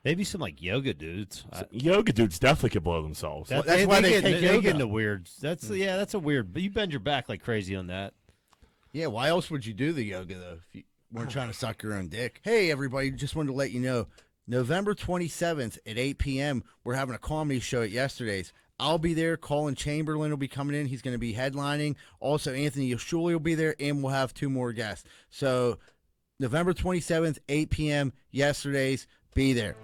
Maybe some like yoga dudes. Yoga dudes definitely could blow themselves. That's why they take yoga. get into weirds. That's a weird. But you bend your back like crazy on that. Yeah, why else would you do the yoga though if you weren't trying to suck your own dick? Hey everybody, just wanted to let you know, November 27th at 8 p.m. we're having a comedy show at Yesterday's. I'll be there. Colin Chamberlain will be coming in. He's going to be headlining. Also, Anthony Yashuli will be there, and we'll have 2 more guests. So, November 27th, 8 p.m., Yesterday's. Be there.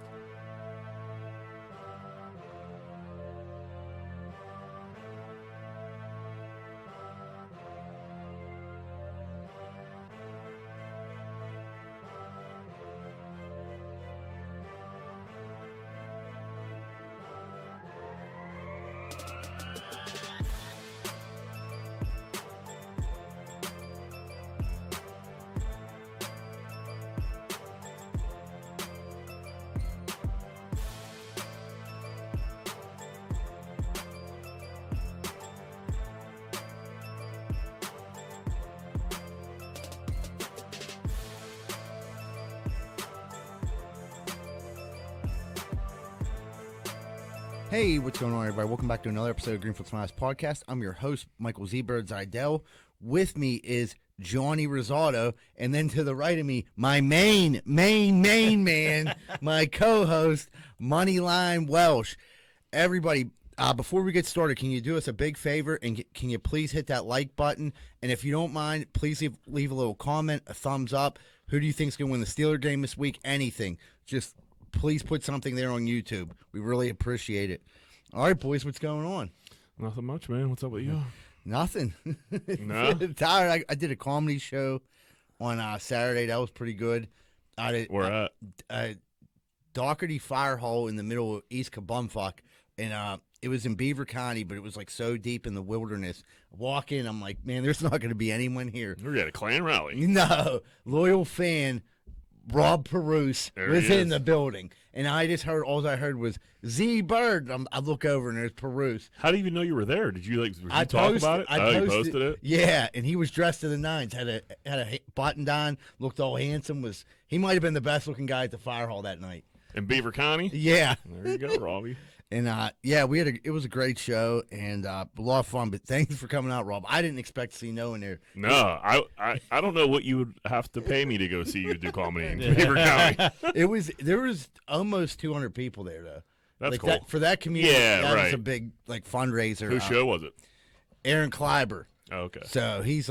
Hey, what's going on, everybody? Welcome back to another episode of Greenfield Smiles Podcast. I'm your host, Michael Z. Birds Idell. With me is Johnny Rosado, and then to the right of me, my main man, my co-host, Moneyline Welsh. Everybody, before we get started, can you do us a big favor, and can you please hit that like button? And if you don't mind, please leave a little comment, a thumbs up. Who do you think is going to win the Steeler game this week? Anything. Just please put something there on YouTube. We really appreciate it. All right, boys, what's going on? Nothing much, man. What's up with you? Nothing. No? Tired. I did a comedy show on Saturday. That was pretty good. Where at? Doherty Fire Hall in the middle of East Kabumfuck. And it was in Beaver County, but it was like so deep in the wilderness. I walk in, I'm like, man, there's not going to be anyone here. We're at a Klan rally. No. Loyal fan Rob Perouse was in the building, and all I heard was Z Bird. I look over and there's Perouse. How do you even know you were there? Did you talk about it? You posted it? Yeah, and he was dressed to the nines. Had a button down. Looked all handsome. He might have been the best looking guy at the fire hall that night. In Beaver County? Yeah. There you go, Robbie. And yeah, it was a great show and a lot of fun. But thanks for coming out, Rob. I didn't expect to see no in there. No, I don't know what you would have to pay me to go see you do comedy in Beaver County. There was almost 200 people there though. That's like cool. For that community. Yeah, that right. was a big fundraiser. Whose show was it? Aaron Kleiber. Oh, okay. So he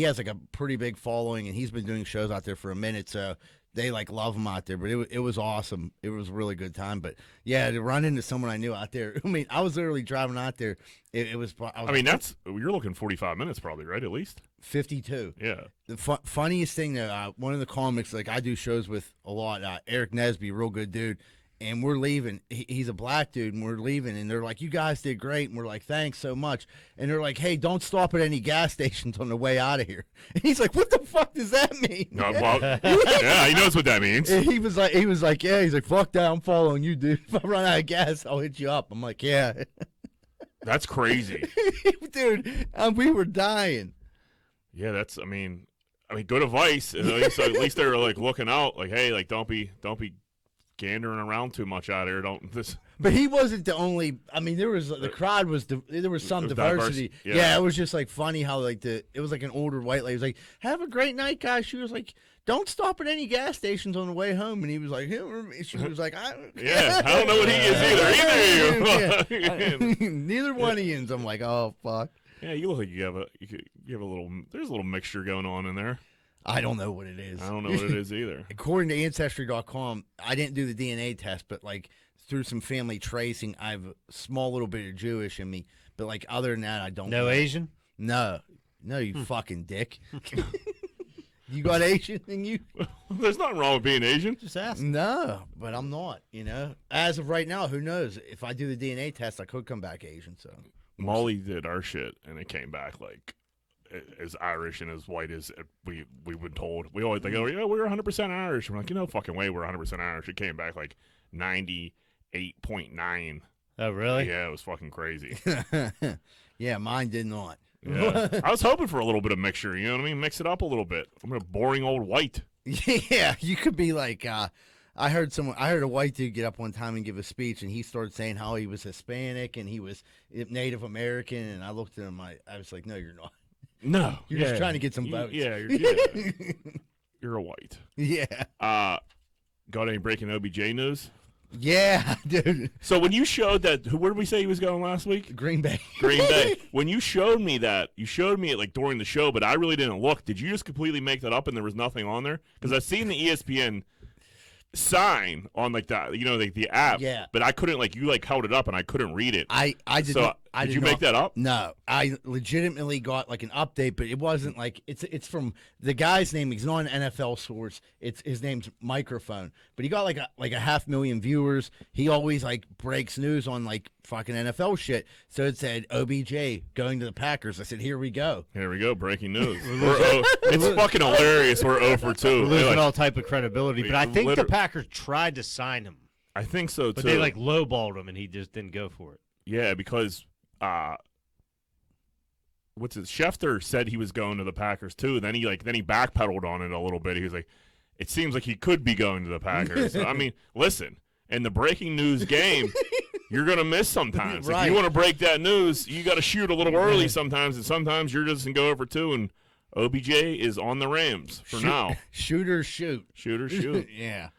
has a pretty big following, and he's been doing shows out there for a minute. So they love him out there. But it was awesome. It was a really good time. But yeah, to run into someone I knew out there. I mean, I was literally driving out there. You're looking 45 minutes probably, right? At least 52. Yeah. The funniest thing that one of the comics I do shows with a lot, Eric Nesby, real good dude. And we're leaving. He's a black dude, and we're leaving. And they're like, "You guys did great." And we're like, "Thanks so much." And they're like, "Hey, don't stop at any gas stations on the way out of here." And he's like, "What the fuck does that mean?" No, well, yeah, he knows what that means. And he was like, "Yeah." He's like, "Fuck that, I'm following you, dude. If I run out of gas, I'll hit you up." I'm like, "Yeah." That's crazy, dude. We were dying. Yeah, that's. I mean, good advice. At least they were looking out. Hey, don't be gandering around too much out here. But he wasn't the only. I mean, there was the crowd was there was some diversity. Diverse, yeah, it was just funny how it was an older white lady. He was like, "Have a great night, guys." She was like, "Don't stop at any gas stations on the way home." And he was like, she was like, I don't know what he is either. Neither one of you. I'm like, oh fuck. Yeah, you look like you have a little. There's a little mixture going on in there. I don't know what it is. I don't know what it is either. According to Ancestry.com, I didn't do the DNA test, but through some family tracing, I have a small little bit of Jewish in me. But other than that, I don't. No know. Asian? No, you fucking dick. You got Asian in you? There's nothing wrong with being Asian. Just ask. No, but I'm not. As of right now, who knows? If I do the DNA test, I could come back Asian. So Molly did our shit, and it came back as Irish and as white as we've been told. We always think, oh, yeah, we're 100% Irish. We're like, no fucking way we're 100% Irish. It came back 98.9. Oh, really? Yeah, it was fucking crazy. Yeah, mine did not. Yeah. I was hoping for a little bit of mixture, you know what I mean? Mix it up a little bit. I'm a boring old white. Yeah, you could be I heard a white dude get up one time and give a speech, and he started saying how he was Hispanic and he was Native American, and I looked at him, I was like, no, you're not. No, You're just trying to get some votes. Yeah, you're a white. Yeah. Got any breaking OBJ news? Yeah, dude. So when you showed that, where did we say he was going last week? Green Bay. Green Bay. When you showed me that, you showed me it like during the show, but I really didn't look. Did you just completely make that up and there was nothing on there? Because I've seen the ESPN sign on like that, like the app. Yeah. But I couldn't you held it up and I couldn't read it. I did so not. did you make that up? No, I legitimately got like an update, but it wasn't like it's from the guy's name. He's not an NFL source. His name's Microphone, but he got like a 500,000 viewers. He always like breaks news on like fucking NFL shit. So it said OBJ going to the Packers. I said, here we go. Here we go, breaking news. It's fucking hilarious. We're 0 for 2. We're losing all type of credibility, but I think the Packers tried to sign him. I think so too. But they lowballed him, and he just didn't go for it. Yeah, because Schefter said he was going to the Packers too. Then he backpedaled on it a little bit. He was like, it seems like he could be going to the Packers. I mean, listen, in the breaking news game, you're gonna miss sometimes. Right. If you want to break that news, you got to shoot a little early sometimes, and sometimes you're just gonna go over 2. And OBJ is on the Rams for now. Shooter shoot. Yeah.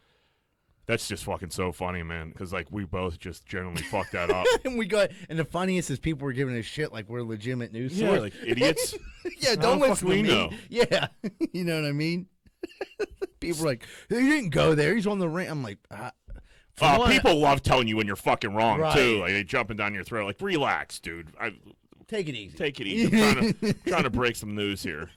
That's just fucking so funny, man. Because we both just generally fucked that up. And the funniest is people were giving us shit like we're a legitimate news source. Yeah, like idiots. Yeah, don't listen to me. Know. Yeah, you know what I mean. People are like, he didn't go there. He's on the ring. I'm like, people love telling you when you're fucking wrong Right. too. Like they jumping down your throat. Like, relax, dude. take it easy. Take it easy. I'm trying to break some news here.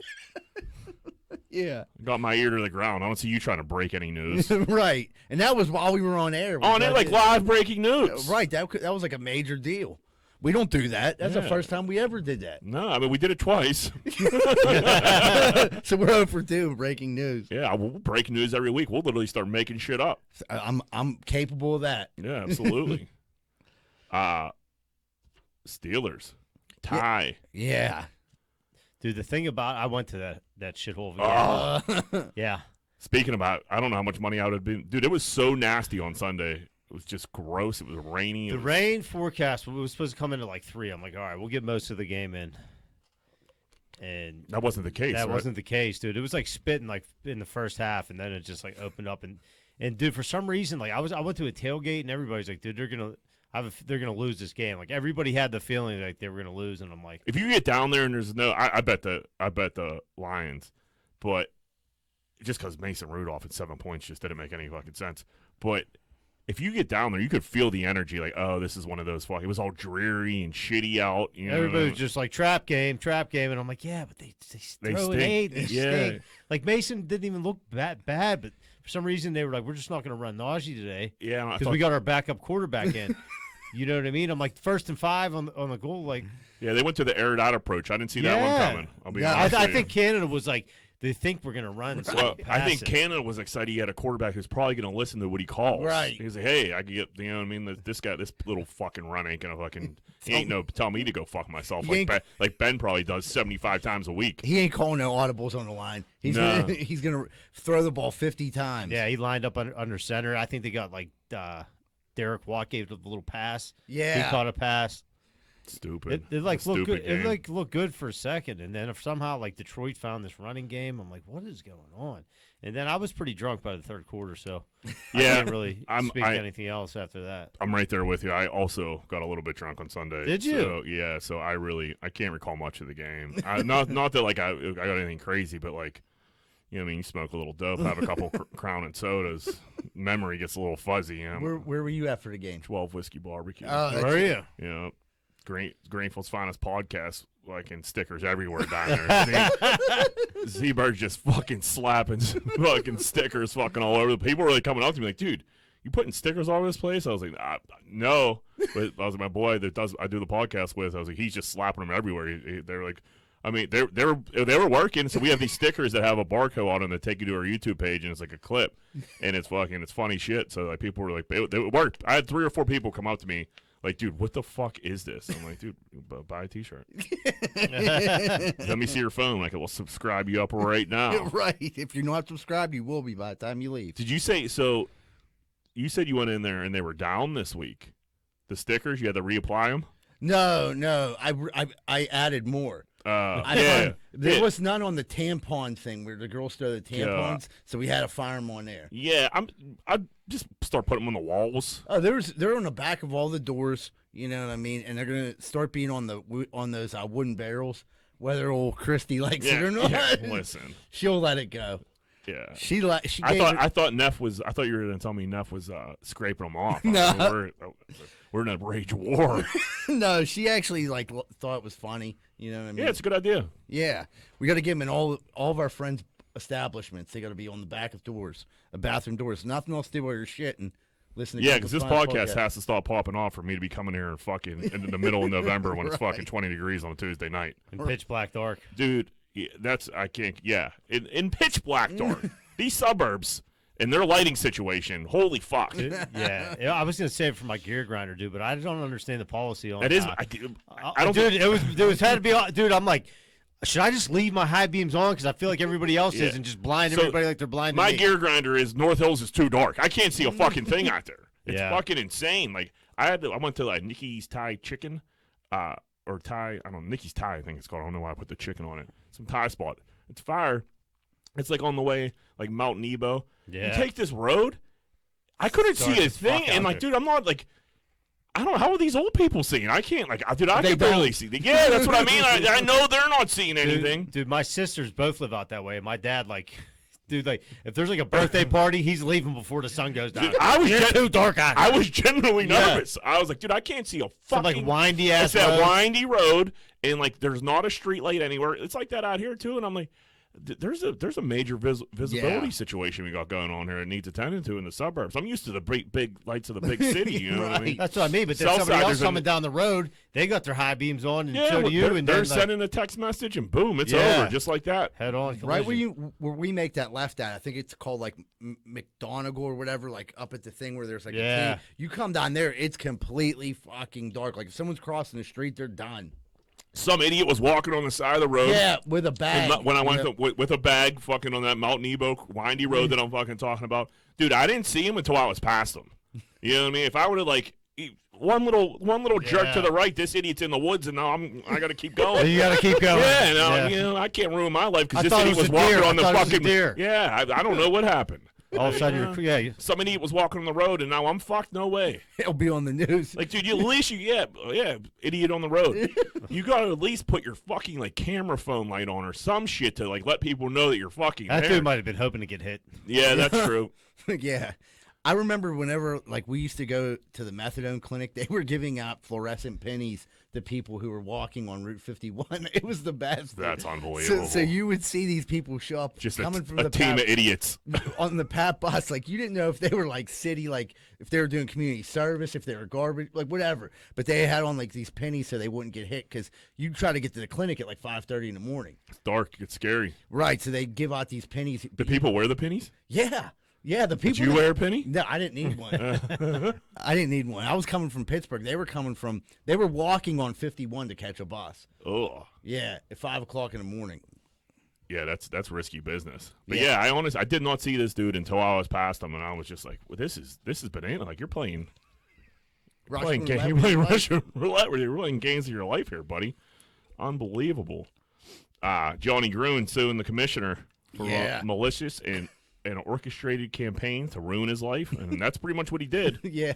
Yeah. Got my ear to the ground. I don't see you trying to break any news. Right. And that was while we were on air. Live breaking news. Right. That was like a major deal. We don't do that. That's the first time we ever did that. No, I mean, we did it twice. So we're 0 for 2 breaking news. Yeah, we'll break news every week. We'll literally start making shit up. I'm capable of that. Yeah, absolutely. Steelers. Tie. Yeah. Dude, the thing about I went to that shithole again. Yeah. Speaking about, I don't know how much money I would have been. Dude, it was so nasty on Sunday. It was just gross. It was rainy. The rain forecast was supposed to come in at 3. I'm like, all right, we'll get most of the game in. And that wasn't the case. That right? wasn't the case, dude. It was spitting in the first half, and then it just opened up and dude, for some reason, I went to a tailgate and everybody's like, dude, they're gonna lose this game. Like everybody had the feeling like they were gonna lose, and I'm like, if you get down there and there's no, I bet the Lions, but just because Mason Rudolph at 7 points just didn't make any fucking sense. But if you get down there, you could feel the energy. Like, oh, this is one of those. It was all dreary and shitty out. Everybody was just like trap game, and I'm like, yeah, but they throw an 8. They stink. Like Mason didn't even look that bad, but for some reason they were like, we're just not going to run Najee today. Yeah, because we got our backup quarterback in. You know what I mean? I'm like 1st and 5 on the goal. Like, yeah, they went to the aired out approach. I didn't see that one coming. I'll be honest. I think Canada was like, they think we're going to run. So I think Canada was excited he had a quarterback who's probably going to listen to what he calls. Right. He's like, hey, I can get, you know what I mean? This guy, this little fucking run ain't going to fucking, he ain't tell me to go fuck myself like Ben probably does 75 times a week. He ain't calling no audibles on the line. He's gonna throw the ball 50 times. Yeah, he lined up under center. I think they got Derek Watt gave a little pass. Yeah. He caught a pass. Stupid. It looked good. It looked good for a second, and then if somehow Detroit found this running game, I'm like, what is going on? And then I was pretty drunk by the third quarter, so I can't really speak to anything else after that. I'm right there with you. I also got a little bit drunk on Sunday. Did you? So, yeah. So I can't recall much of the game. Not that I got anything crazy, but you know what I mean? You smoke a little dope, have a couple Crown and sodas, memory gets a little fuzzy. You know? Where were you after the game? 12 Whiskey Barbecue. Where are you? You know, Greenfield's Finest Podcast, and stickers everywhere down there. Z-Bird's just fucking slapping fucking stickers fucking all over. People were really coming up to me like, dude, you putting stickers all over this place? I was like, no. But I was like, my boy I do the podcast with, I was like, he's just slapping them everywhere. They're like, I mean, they were working, so we have these stickers that have a barcode on them that take you to our YouTube page, and it's like a clip, and it's funny shit. So people were like, it worked. I had 3 or 4 people come up to me like, dude, what the fuck is this? I'm like, dude, buy a T-shirt. Let me see your phone. Like, we'll subscribe you up right now. Right. If you're not subscribed, you will be by the time you leave. Did you say so? you said you went in there and they were down this week. The stickers, you had to reapply them? No. I added more. There was none on the tampon thing where the girls throw the tampons, so we had to fire them on there. Yeah, I'd just start putting them on the walls. Oh, they're on the back of all the doors. You know what I mean? And they're gonna start being on those wooden barrels. Whether old Christy likes it or not, listen, she'll let it go. Yeah, I thought Neff was. I thought you were gonna tell me Neff was scraping them off. No. We're in a rage war. No, she actually thought it was funny. You know what I mean? Yeah, it's a good idea. Yeah, we got to get them in all of our friends' establishments. They got to be on the back of doors, bathroom doors. Nothing else to do while you're shit and listen to. Yeah, because this podcast has to stop popping off for me to be coming here and fucking in the middle of November when it's fucking 20 degrees on a Tuesday night. And pitch black dark. Dude, I can't. Yeah, in pitch black dark. These suburbs. And their lighting situation, holy fuck! Yeah, I was gonna say it for my gear grinder, dude, but I don't understand the policy on that. I don't, dude. It was had to be, dude. I'm like, should I just leave my high beams on because I feel like everybody else is and just blind everybody like they're blind? My gear grinder is North Hills is too dark. I can't see a fucking thing out there. It's fucking insane. Like I went to Nikki's Thai chicken, or Thai. I don't know, Nikki's Thai. I think it's called. I don't know why I put the chicken on it. Some Thai spot. It's fire. It's like on the way, like Mount Nebo. Yeah. You take this road, I couldn't see a thing, and dude, I'm not I don't know, how are these old people seeing? I can't, dude, I can barely see. Yeah, that's what I mean. I know they're not seeing anything. Dude, my sisters both live out that way. My dad, dude, if there's a birthday party, he's leaving before the sun goes down. Dude, I was too dark out here. I was genuinely nervous. I was like, dude, I can't see a fucking some, windy ass. It's that windy road, and there's not a street light anywhere. It's like that out here too, and I'm like. There's a major visibility situation we got going on here that needs attended to in the suburbs. I'm used to the big lights of the big city, you know what I mean? That's what I mean, but there's somebody else coming down the road, they got their high beams on, and so do you. And they're sending a text message, and boom, it's over, just like that. Head on. Right where we make that left at, I think it's called McDonagall or whatever, up at the thing where there's a thing. You come down there, it's completely fucking dark. Like if someone's crossing the street, they're done. Some idiot was walking on the side of the road. Yeah, with a bag. When I went with a bag, fucking on that Mount Nebo windy road that I'm fucking talking about, dude. I didn't see him until I was past him. You know what I mean? If I would have one little jerk to the right, this idiot's in the woods, and now I got to keep going. You got to keep going. Yeah, you know, I can't ruin my life because this idiot was walking on the fucking deer. Yeah, I don't know what happened. All of a sudden, some idiot was walking on the road, and now I'm fucked. No way. It'll be on the news. Dude, at least idiot on the road. You gotta at least put your fucking camera phone light on or some shit to let people know that you're fucking. That there. dude might have been hoping to get hit. Yeah, that's true. Yeah. I remember whenever, we used to go to the methadone clinic, they were giving out fluorescent pennies to people who were walking on Route 51. It was the best. That's unbelievable. So you would see these people show up just coming from a the team of idiots on the PAP bus. You didn't know if they were city, if they were doing community service, if they were garbage, whatever. But they had on these pennies so they wouldn't get hit because you'd try to get to the clinic at 5:30 in the morning. It's dark. It's scary. Right. So they give out these pennies. Do people wear the pennies? Yeah. Yeah, the people. Did you wear a penny? No, I didn't need one. I didn't need one. I was coming from Pittsburgh. They were walking on 51 to catch a bus. Oh. Yeah, at 5 o'clock in the morning. Yeah, that's risky business. But I did not see this dude until I was past him, and I was just like, well, this is banana. You're playing Russian roulette. You're playing games of your life here, buddy. Unbelievable. Johnny Gruen suing the commissioner for malicious and an orchestrated campaign to ruin his life, and that's pretty much what he did. Yeah.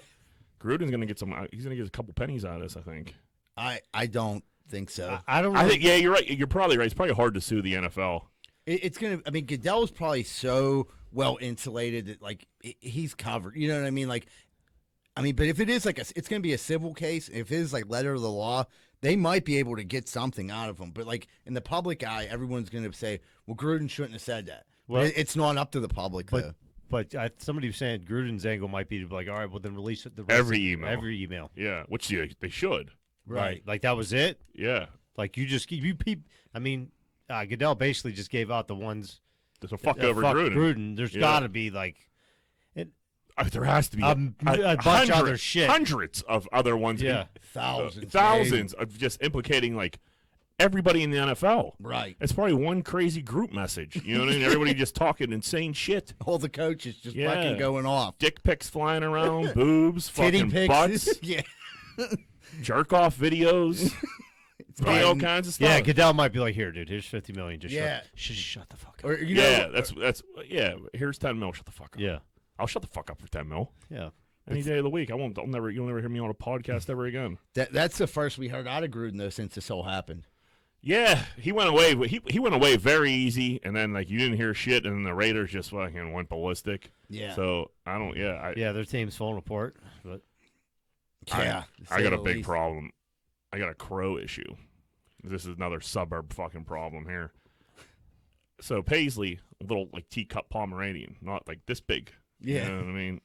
Gruden's going to get he's going to get a couple pennies out of this, I think. I don't think so. I don't I think, you're right. You're probably right. It's probably hard to sue the NFL. It's going to, Goodell's probably so well insulated that, he's covered. You know what I mean? But if it is it's going to be a civil case. If it is letter of the law, they might be able to get something out of him. But, in the public eye, everyone's going to say, well, Gruden shouldn't have said that. Well, it's not up to the public, though. But somebody was saying Gruden's angle might be to all right, well, then release it. Every email. Every email. Yeah, which they should. Right. That was it? Yeah. Goodell basically just gave out the ones. There's a fuck over Gruden. There's got to be, there has to be a bunch of other shit. Hundreds of other ones. Yeah. Thousands. Thousands of just implicating, everybody in the NFL. Right. It's probably one crazy group message. You know what I mean? Everybody just talking insane shit. All the coaches just Yeah. fucking going off. Dick pics flying around, boobs, Titty fucking pics. butts, Yeah. jerk off videos, all kinds of stuff. Yeah, Goodell might be like, here, dude, here's 50 million. Just Yeah. shut the fuck up. Or, you Yeah, know, that's here's 10 mil. Shut the fuck up. Yeah, I'll shut the fuck up for 10 mil. yeah. Any day of the week. You'll never hear me on a podcast ever again. that's the first we heard out of Gruden, though, since this all happened. Yeah, he went away. He went away very easy, and then like you didn't hear shit, and then the Raiders just fucking went ballistic. Yeah. So I don't. Yeah. Yeah, their team's falling apart. But Yeah. I got a big problem. I got a crow issue. This is another suburb fucking problem here. So Paisley, a little like teacup Pomeranian, not like this big. Yeah. You know what I mean?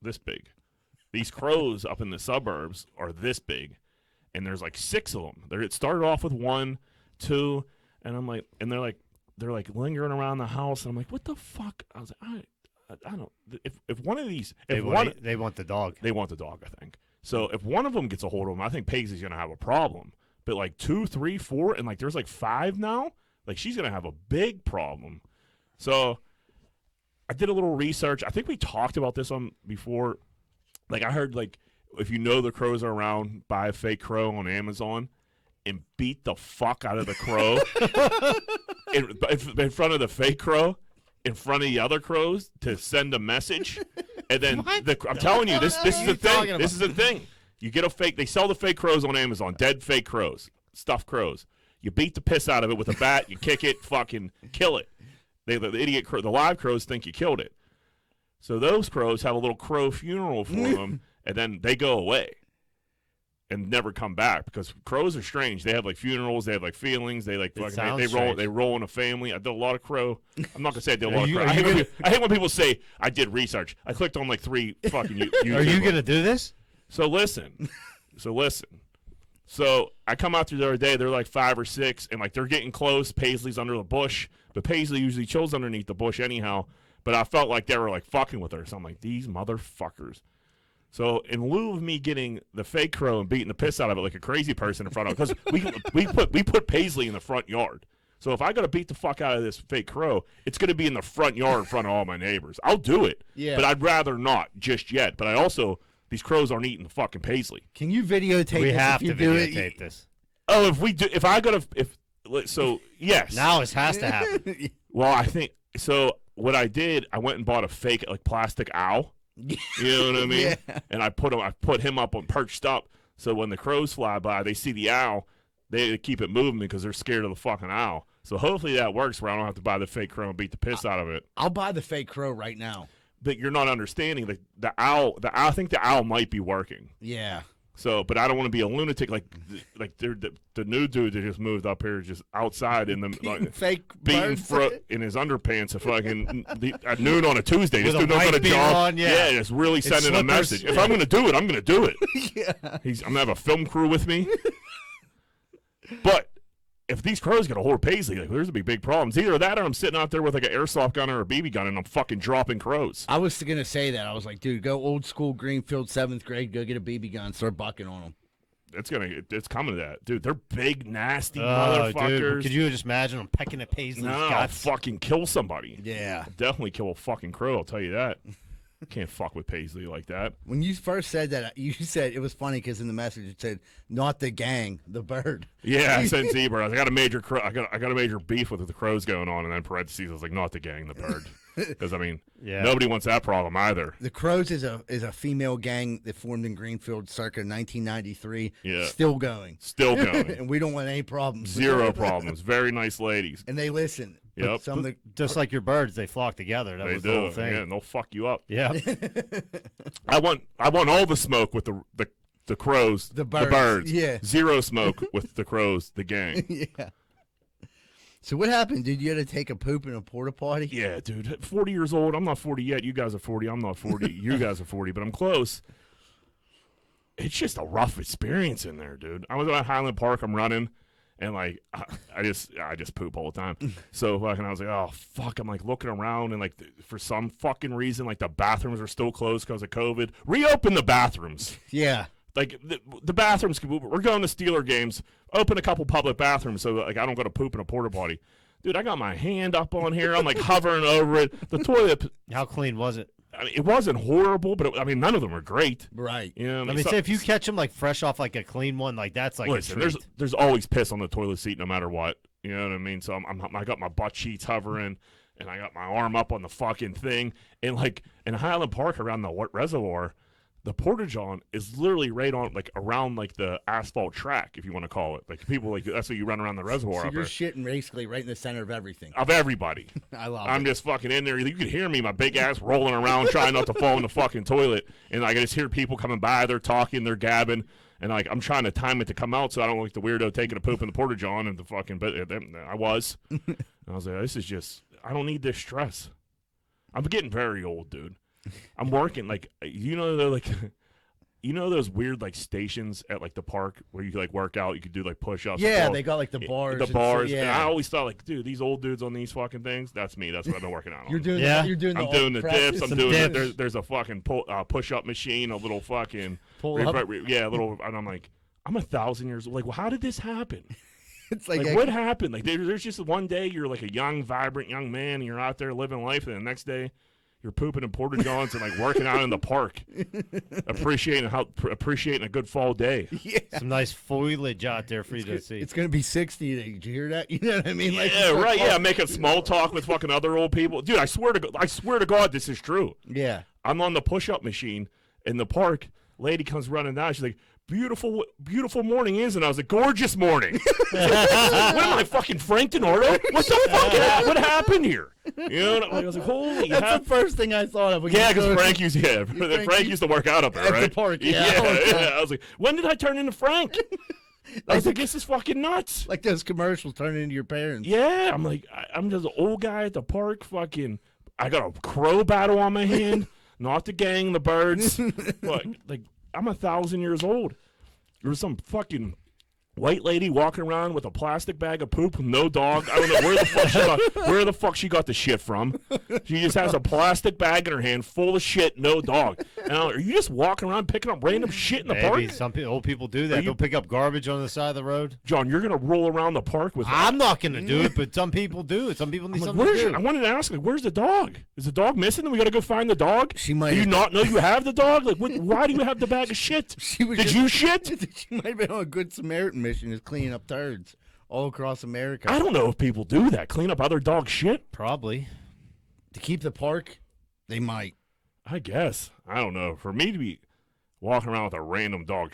This big. These crows up in the suburbs are this big, and there's like 6 of them. It started off with 1, 2, and I'm like, and they're like lingering around the house, and I'm like, what the fuck? I was like, I don't. If one of these, they if want the dog. they want the dog, I think. So if one of them gets a hold of them, I think Paisley's gonna have a problem. But like 2, 3, 4, and like there's like 5 now. Like she's gonna have a big problem. So I did a little research. I think we talked about this on before. Like I heard like if you know the crows are around, buy a fake crow on Amazon and beat the fuck out of the crow in front of the fake crow, in front of the other crows to send a message. And then I'm telling you, this is the thing. This is the thing. You get a fake. They sell the fake crows on Amazon. Dead fake crows, stuffed crows. You beat the piss out of it with a bat. You kick it, fucking kill it. The idiot crow, the live crows think you killed it. So those crows have a little crow funeral for them, and then they go away and never come back because crows are strange. They have like funerals. They have like feelings. They like fucking they roll in a family. I did a lot of crow. I'm not gonna say I did a lot of crow. I hate when people say I did research. I clicked on like 3 fucking YouTube. Are you gonna do this? So listen. So I come out there the other day. They're like 5 or 6, and like they're getting close. Paisley's under the bush, but Paisley usually chills underneath the bush anyhow. But I felt like they were like fucking with her. So I'm like, these motherfuckers. So in lieu of me getting the fake crow and beating the piss out of it like a crazy person in front of, because we put Paisley in the front yard. So if I got to beat the fuck out of this fake crow, it's going to be in the front yard in front of all my neighbors. I'll do it. Yeah. But I'd rather not just yet. But I also, these crows aren't eating the fucking Paisley. Can you videotape We this? have if to you do videotape this. Oh, so yes. Now it has to happen. Well, I think so. What I did, I went and bought a fake like plastic owl. You know what I mean? Yeah. And I put him up on perched up, so when the crows fly by, they see the owl, they keep it moving because they're scared of the fucking owl. So hopefully that works, where I don't have to buy the fake crow and beat the piss out of it. I'll buy the fake crow right now. But you're not understanding the owl. I think the owl might be working. Yeah. So, but I don't want to be a lunatic like the new dude that just moved up here, just outside in the Fake beating birds. in his underpants at noon on a Tuesday. This With dude a not got a white beater job. on, yeah. Just really sending a slippers, message. If yeah. I'm going to do it, I'm going to do it. Yeah. I'm going to have a film crew with me. But if these crows get a hold of Paisley, like, there's a big problem. It's either that or I'm sitting out there with like an airsoft gun or a BB gun and I'm fucking dropping crows. I was going to say that. I was like, dude, go old school Greenfield 7th grade. Go get a BB gun. Start bucking on them. It's coming to that, dude. They're big, nasty Oh, motherfuckers. dude, could you just imagine them pecking at Paisley's No, I'll guts? fucking kill somebody. Yeah. I'll definitely kill a fucking crow. I'll tell you that. Can't fuck with Paisley like that. When you first said that, you said it was funny because in the message it said, not the gang, the bird. Yeah, I said zebra. I got a major I got a major beef with the crows going on, and then parentheses I was like, not the gang, the bird. Because I mean, Yeah. nobody wants that problem either. The Crows is a female gang that formed in Greenfield circa 1993. Yeah. Still going. Still going. And we don't want any problems. 0 problems. Very nice ladies. And they listen. But Yep. Some of the, Just like your birds, they flock together. That They was the whole do. thing. Yeah, and they'll fuck you up. Yeah. I want all the smoke with the crows, The birds. Yeah. 0 smoke with the crows, the gang. yeah. So what happened? Did you have to take a poop in a porta potty? Yeah, dude. 40 years old. I'm not 40 yet. You guys are 40. I'm not 40. You guys are 40, but I'm close. It's just a rough experience in there, dude. I was at Highland Park. I'm running, and like I just poop all the time. So fucking, I was like, oh fuck. I'm like looking around, and like for some fucking reason, like the bathrooms are still closed because of COVID. Reopen the bathrooms. Yeah. Like the bathrooms, we're going to Steeler games. Open a couple public bathrooms so like I don't go to poop in a porta potty. Dude, I got my hand up on here. I'm like hovering over it. The toilet. How clean was it? I mean, it wasn't horrible, but none of them were great. Right. You know, I mean, say if you catch them like fresh off like a clean one, like that's like listen, a treat. there's always piss on the toilet seat no matter what. You know what I mean? So I got my butt cheeks hovering, and I got my arm up on the fucking thing, and like in Highland Park around the reservoir. The porta-john is literally right on, like, around, like, the asphalt track, if you want to call it. Like, people, like, that's what you run around the reservoir So up you're there. shitting basically right in the center of everything. Of everybody. I love I'm it. just fucking in there. You could hear me, my big ass rolling around, trying not to fall in the fucking toilet. And I just hear people coming by. They're talking. They're gabbing. And, like, I'm trying to time it to come out so I don't look like the weirdo taking a poop in the porta-john. And the fucking, but I was. And I was like, this is just, I don't need this stress. I'm getting very old, dude. I'm working, like, they're like... You know those weird like stations at like the park where you like work out, you could do like push-ups. Yeah, they got like the bars. The bars. Yeah. And I always thought like, dude, these old dudes on these fucking things. That's me. That's what I've been working out on. You're doing. Yeah. You're doing. I'm doing the dips. I'm Some doing dips. it. There's a fucking push-up machine, a little fucking Pull up. yeah, a little. And I'm like, I'm 1,000 years old. Like, well, how did this happen? It's Like, like what happened? Like, there's just one day you're like a young, vibrant young man, and you're out there living life, and the next day. You're pooping in porta johns and like working out in the park, appreciating a good fall day. Yeah. Some nice foliage out there for you to see. It's gonna be 60. Did you hear that? You know what I mean? Like, Yeah, right. Yeah, making small talk with fucking other old people, dude. I swear to God, this is true. Yeah. I'm on the push-up machine in the park. Lady comes running down. She's like, "Beautiful, beautiful morning, isn't it?" I was like, "Gorgeous morning." What am I, fucking Frank Denordo? What the fuck? What happened here? You know, I was like, "Holy!" That's the first thing I thought of. When Yeah, you because go- Frank used to work out up there, At the right? park, yeah, all the time. I was like, when did I turn into Frank? I was like, this is fucking nuts. like those commercials turning into your parents. Yeah, I'm like, I'm just an old guy at the park. Fucking, I got a crow battle on my hand. Not the gang, the birds. like, I'm 1,000 years old. There was some fucking white lady walking around with a plastic bag of poop with no dog. I don't know where the fuck she got the shit from. She just has a plastic bag in her hand full of shit, no dog. And I'm like, are you just walking around picking up random shit in the Maybe park? some old people do that. you- They'll pick up garbage on the side of the road. John, you're gonna roll around the park with. I'm not going to do it, but some people do it. Some people need I'm like, something to do. I wanted to ask, like, where's the dog? Is the dog missing? Then we got to go find the dog. She might Do you have- not know you have the dog? Like, why do you have the bag of shit? She was Did just- you shit? She might have been on a good Samaritan mission, is cleaning up turds all across America. I don't know if people do that. Clean up other dog shit. Probably. To keep the park, they might. I guess. I don't know. For me to be walking around with a random dog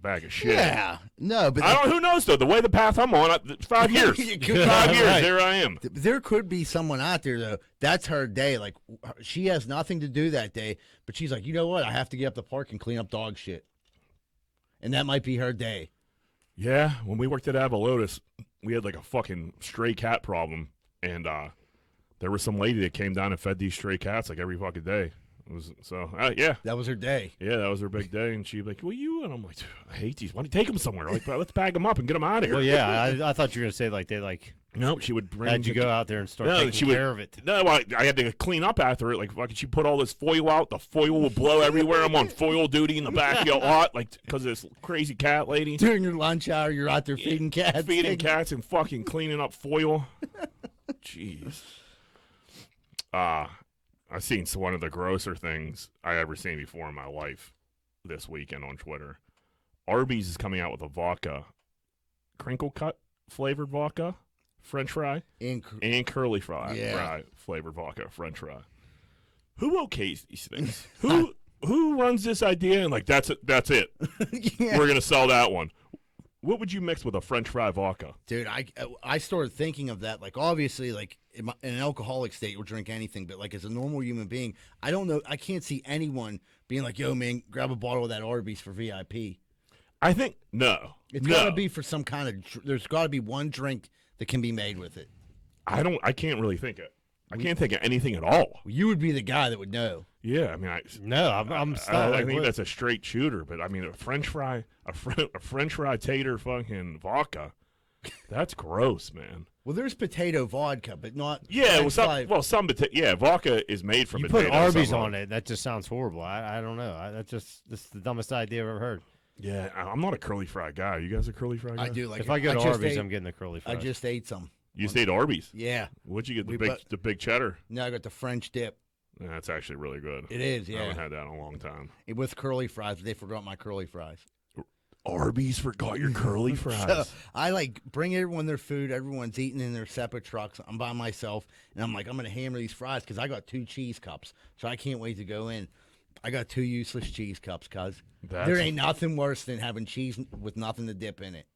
bag of shit. Yeah. No, but I don't. Who knows though? The way the path I'm on, 5 years. You could- 5 years. Right. There I am. there could be someone out there though. That's her day. Like she has nothing to do that day, but she's like, you know what? I have to get up the park and clean up dog shit, and that might be her day. Yeah. When we worked at Avalotis, we had like a fucking stray cat problem, and there was some lady that came down and fed these stray cats like every fucking day. It was yeah. That was her day. Yeah, that was her big day, and she'd be like, "Well, you," and I'm like, "I hate these. Why don't you take them somewhere? Like, let's bag them up and get them out of here." Well, yeah, I thought you were going to say like they like No, she would bring. had you go out there and start No, taking she would- care of it. No, I had to clean up after it. Like, fucking, she put all this foil out. The foil will blow everywhere. I'm on foil duty in the back of the lot, like, because of this crazy cat lady During your lunch hour, you're out there feeding cats. feeding cats and fucking cleaning up foil. Jeez. I've seen one of the grosser things I ever seen before in my life this weekend on Twitter. Arby's is coming out with a vodka, crinkle cut flavored vodka, French fry, and curly fry, fry flavored vodka, French fry. Who okays these things? Who runs this idea and like that's it? That's it. Yeah. We're gonna sell that one. What would you mix with a French fry vodka? Dude, I started thinking of that. Like, obviously, like in an alcoholic state, you'll drink anything. But like as a normal human being, I don't know. I can't see anyone being like, "Yo, man, grab a bottle of that Arby's for VIP." I think no. It's no. got to be for some kind of. There's got to be one drink that can be made with it. I can't really think it. I can't think of anything at all. You would be the guy that would know. Yeah, I mean, No, I'm stuck. I Like, think what- that's a straight shooter. But I mean, a French fry, a French fry tater, fucking vodka. That's gross, man. Well, there's potato vodka, but not. Yeah, French fry. vodka is made from you potatoes. put Arby's somehow. on it. That just sounds horrible. I don't know. That's the dumbest idea I've ever heard. Yeah, I'm not a curly fry guy. You guys a curly fry guy? I do like. If I go to just Arby's, ate- I'm getting the curly fries. I just ate some. You stayed at Arby's. Yeah. What'd you get? We The big cheddar. No, I got the French dip. Yeah, that's actually really good. It is, I yeah. haven't had that in a long time. With curly fries, but they forgot my curly fries. Arby's forgot your curly fries. So I like bring everyone their food. Everyone's eating in their separate trucks. I'm by myself, and I'm like, I'm gonna hammer these fries because I got 2 cheese cups, so I can't wait to go in. I got 2 useless cheese cups, cuz there ain't nothing worse than having cheese with nothing to dip in it.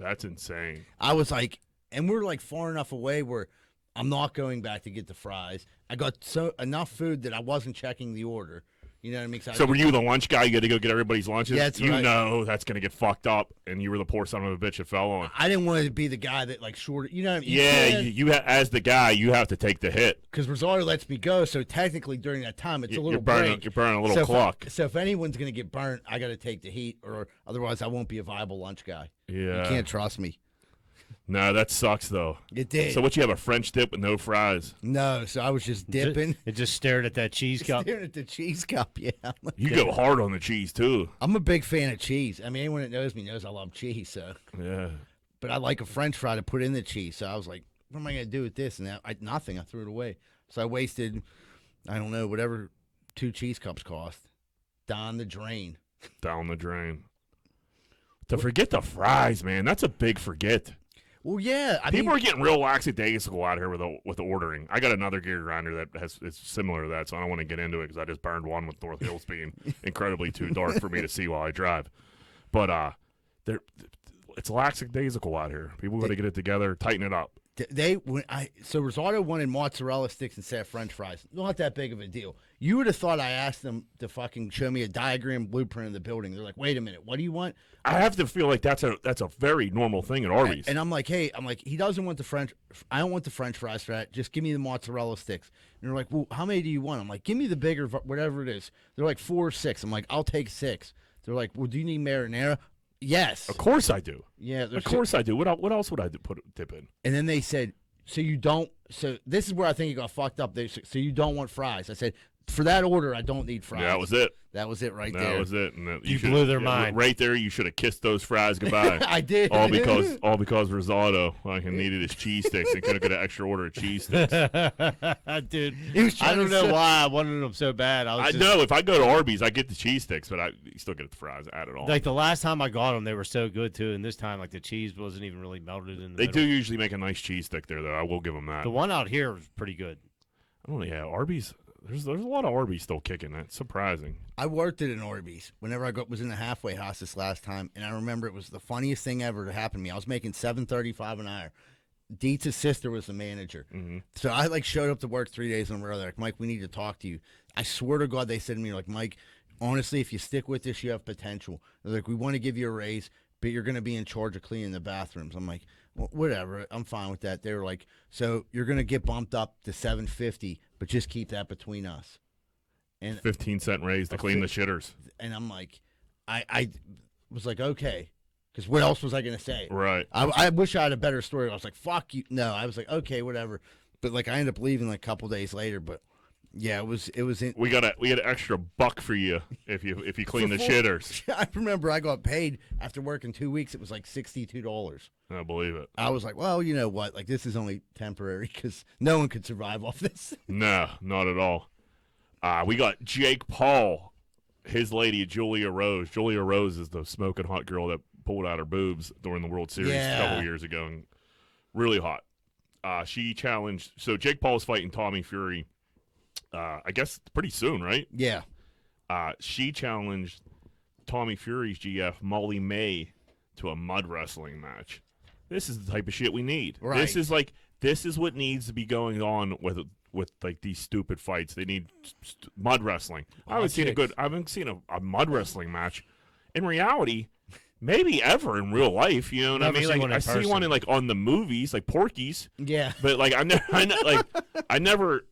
That's insane. I was like, and we're like far enough away where I'm not going back to get the fries. I got enough food that I wasn't checking the order. You know what I mean? So were you the lunch guy? You got to go get everybody's lunches? Yeah, that's you right. know that's going to get fucked up, and you were the poor son of a bitch that fell on. I didn't want to be the guy that like short. You know what I mean? Yeah, as the guy, you have to take the hit. Because Rosario lets me go, so technically during that time it's a little You're burning a little clock. So if anyone's going to get burnt, I got to take the heat, or otherwise I won't be a viable lunch guy. Yeah. You can't trust me. No, that sucks though. It did. So what? You have a French dip with no fries? No, so I was just dipping. It just stared at that cheese cup. Staring at the cheese cup, yeah. I'm like, You go hard on the cheese too. I'm a big fan of cheese. I mean, anyone that knows me knows I love cheese. So, Yeah. but I like a French fry to put in the cheese. So I was like, what am I going to do with this? And nothing. I threw it away. So I wasted, I don't know, whatever 2 cheese cups cost. Down the drain. Down the drain. To forget the fries, man, that's a big forget. Well, yeah. People are getting real lackadaisical out here with the ordering. I got another gear grinder that is similar to that, so I don't want to get into it because I just burned one with North Hills being incredibly too dark for me to see while I drive. But it's lackadaisical out here. People got to get it together, tighten it up. So Rosario wanted mozzarella sticks instead of French fries. Not that big of a deal. You would have thought I asked them to fucking show me a diagram blueprint of the building. They're like, wait a minute, what do you want? I have to feel like that's a very normal thing at Arby's. And I'm like, hey, he doesn't want the French. I don't want the French fries for that. Just give me the mozzarella sticks. And they're like, well, how many do you want? I'm like, give me the bigger, whatever it is. They're like 4 or 6. I'm like, I'll take 6. They're like, well, do you need marinara? Yes. Of course I do. Yeah. Of course I do. What else would I dip in? And then they said, so you don't. So this is where I think it got fucked up. They said, so you don't want fries. I said, for that order, I don't need fries. Yeah, that was it. That was it right there. That was it. And You blew their mind. Right there, you should have kissed those fries goodbye. I did. All because Rosado needed his cheese sticks and could have got an extra order of cheese sticks. Dude, He was I trying don't to know say- why I wanted them so bad. I know if I go to Arby's, I get the cheese sticks, but you still get the fries added on. Like the last time I got them, they were so good too, and this time like the cheese wasn't even really melted in the They middle. do usually make a nice cheese stick there, though. I will give them that. The one out here was pretty good. I don't know. Yeah, Arby's. There's a lot of Arby's still kicking. That's surprising. I worked at an Arby's whenever I was in the halfway house this last time, and I remember it was the funniest thing ever to happen to me. I was making $7.35 an hour. Dietz's sister was the manager, so I like showed up to work 3 days in a row. They're like, Mike, we need to talk to you. I swear to God, they said to me like, Mike, honestly, if you stick with this, you have potential. They're like, we want to give you a raise, but you're going to be in charge of cleaning the bathrooms. I'm like, well, whatever, I'm fine with that. They were like, so you're going to get bumped up to $7.50, but just keep that between us. And 15-cent raise to clean the shitters. And I'm like, I was like, okay, because what else was I going to say? Right. I wish I had a better story. I was like, fuck you. No, I was like, okay, whatever. But like, I ended up leaving like a couple days later. But yeah, it was. We got an extra buck for you if you clean the shitters. I remember I got paid after working 2 weeks. It was like $62. I believe it. I was like, well, you know what? Like, this is only temporary because no one could survive off this. No, not at all. We got Jake Paul, his lady Julia Rose. Julia Rose is the smoking hot girl that pulled out her boobs during the World Series a couple years ago, and really hot. She challenged. So Jake Paul's fighting Tommy Fury. I guess pretty soon, right? Yeah. She challenged Tommy Fury's GF Molly May to a mud wrestling match. This is the type of shit we need. Right. This is what needs to be going on with like these stupid fights. They need mud wrestling. I haven't seen a mud wrestling match in reality. Maybe ever in real life, you know what I mean? Like I see one in like on the movies, like Porky's. Yeah. But like I've never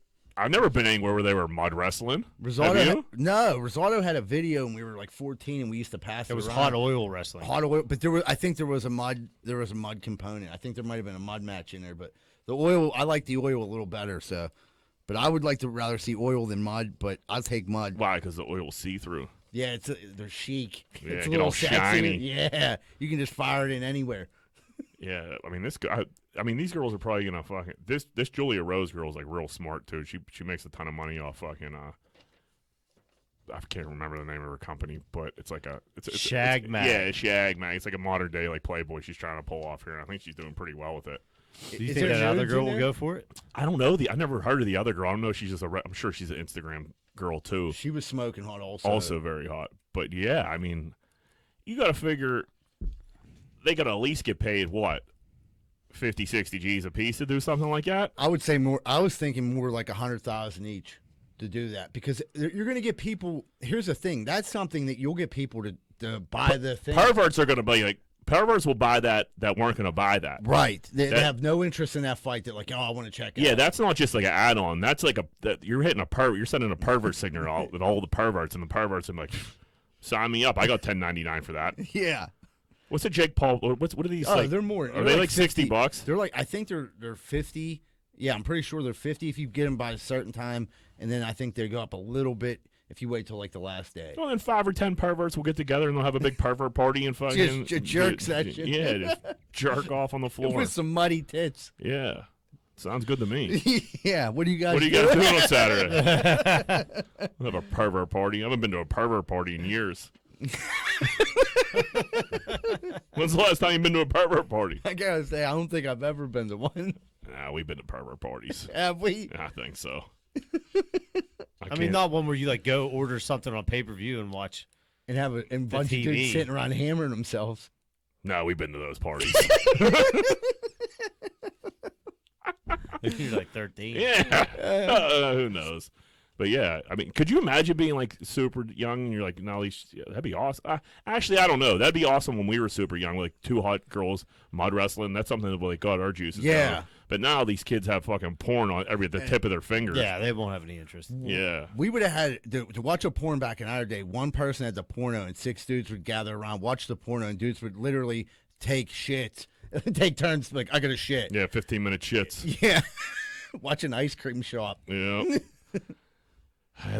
been anywhere where they were mud wrestling. Rosado had a video when we were like 14 and we used to pass it. It was around. hot oil wrestling. Hot oil, but I think there was a mud component. I think there might have been a mud match in there, but the oil, I like the oil a little better. So, but I would like to rather see oil than mud. But I'll take mud. Why? Because the oil will see through. Yeah, they're chic. Yeah, It's a get little all sexy. shiny. Yeah, you can just fire it in anywhere. Yeah, I mean this guy. I mean these girls are probably gonna fucking this Julia Rose girl is like real smart too. She makes a ton of money off fucking I can't remember the name of her company, but it's like it's Shag Mag. Yeah, Shag Mag. It's like a modern day like Playboy she's trying to pull off here, and I think she's doing pretty well with it. Do you Is think there uh, that other nudes girl in will there? go for it? I don't know I never heard of the other girl. I don't know if she's just I'm sure she's an Instagram girl too. She was smoking hot also. Also very hot. But yeah, I mean, you got to figure they got to at least get paid what 50, 60 G's a piece to do something like that. I would say more. I was thinking more like 100,000 each to do that because you're going to get people. Here's the thing. That's something that you'll get people to buy the thing. Perverts are going to be like perverts will buy that weren't going to buy that. Right. They That- have no interest in that fight. That like, oh, I want to check it Yeah, out. that's not just like an add-on. That's like you're hitting a pervert. You're sending a pervert signal with all the perverts, and the perverts are like, sign me up. I got $10.99 for that. Yeah. What's a Jake Paul? What are these? Oh, like, they're more. are they like 60 bucks? They're like, I think they're 50. Yeah, I'm pretty sure they're 50 if you get them by a certain time, and then I think they go up a little bit if you wait till like the last day. Well, then 5 or 10 perverts will get together and they'll have a big pervert party and fucking Just a jerk session. Yeah, just jerk off on the floor. With some muddy tits. Yeah, sounds good to me. Yeah. What do you guys? What do you guys do on Saturday? We'll have a pervert party. I haven't been to a pervert party in years. When's the last time you've been to a pervert party? I gotta say, I don't think I've ever been to one. Nah, we've been to pervert parties. Have we? I think so. I mean, not one where you like go order something on pay-per-view and watch. And have a bunch of TV. dudes sitting around hammering themselves. No, we've been to those parties. You're like 13. Yeah. Who knows? But yeah, I mean, could you imagine being like super young and you're like, no, that'd be awesome. Actually, I don't know. That'd be awesome when we were super young, like two hot girls mud wrestling. That's something that like got our juices. Yeah. Going. But now these kids have fucking porn on the tip of their fingers. Yeah, they won't have any interest. Yeah. We would have had to watch a porn back in our day. One person had the porno, and 6 dudes would gather around, watch the porno, and dudes would literally take shits, take turns. Like, I got to shit. Yeah, 15-minute shits. Yeah. Watch an ice cream shop. Yeah.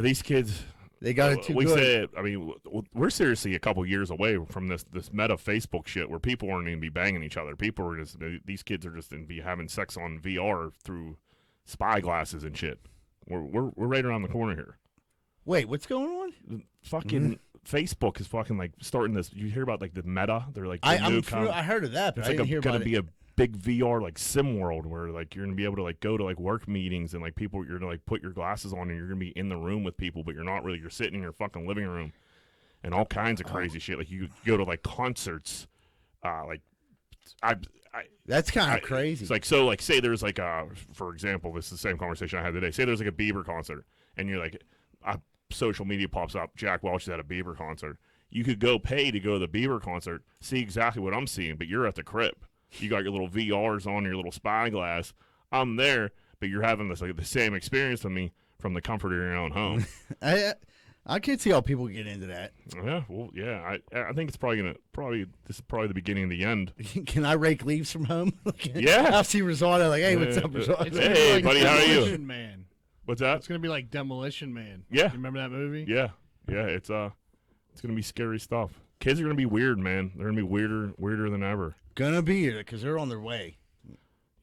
These kids. They got it too we good. say, I mean, we're seriously a couple years away from this meta Facebook shit where people aren't even be banging each other. People are just these kids are just be having sex on VR through spy glasses and shit. We're right around the corner here. Wait, what's going on? Fucking Facebook is fucking like starting this. You hear about like the meta? They're like the new I heard of that, but it's I like didn't hear gonna about be it. a big VR like sim world where like you're gonna be able to like go to like work meetings and like people you're gonna like put your glasses on and you're gonna be in the room with people, but you're not really. You're sitting in your fucking living room and all kinds of crazy shit. Like you go to like concerts, like That's kind I- of crazy. It's like so like say there's like for example, this is the same conversation I had today. Say there's like a Bieber concert and you're like social media pops up, Jack Welch is at a Bieber concert. You could go pay to go to the Bieber concert, see exactly what I'm seeing, but you're at the crib. You got your little VRs on, your little spyglass. I'm there, but you're having this like the same experience with me from the comfort of your own home. I can't see how people get into that. Yeah, well, yeah. I think it's this is probably the beginning of the end. Can I rake leaves from home? Yeah. I'll see Rosado like, hey, what's up, Yeah. Rosado? It's gonna be Hey, like buddy, how are you? Demolition Man. What's that? It's gonna be like Demolition Man. Yeah. You remember that movie? Yeah, it's gonna be scary stuff. Kids are gonna be weird, man. They're gonna be weirder than ever. Gonna be here because they're on their way.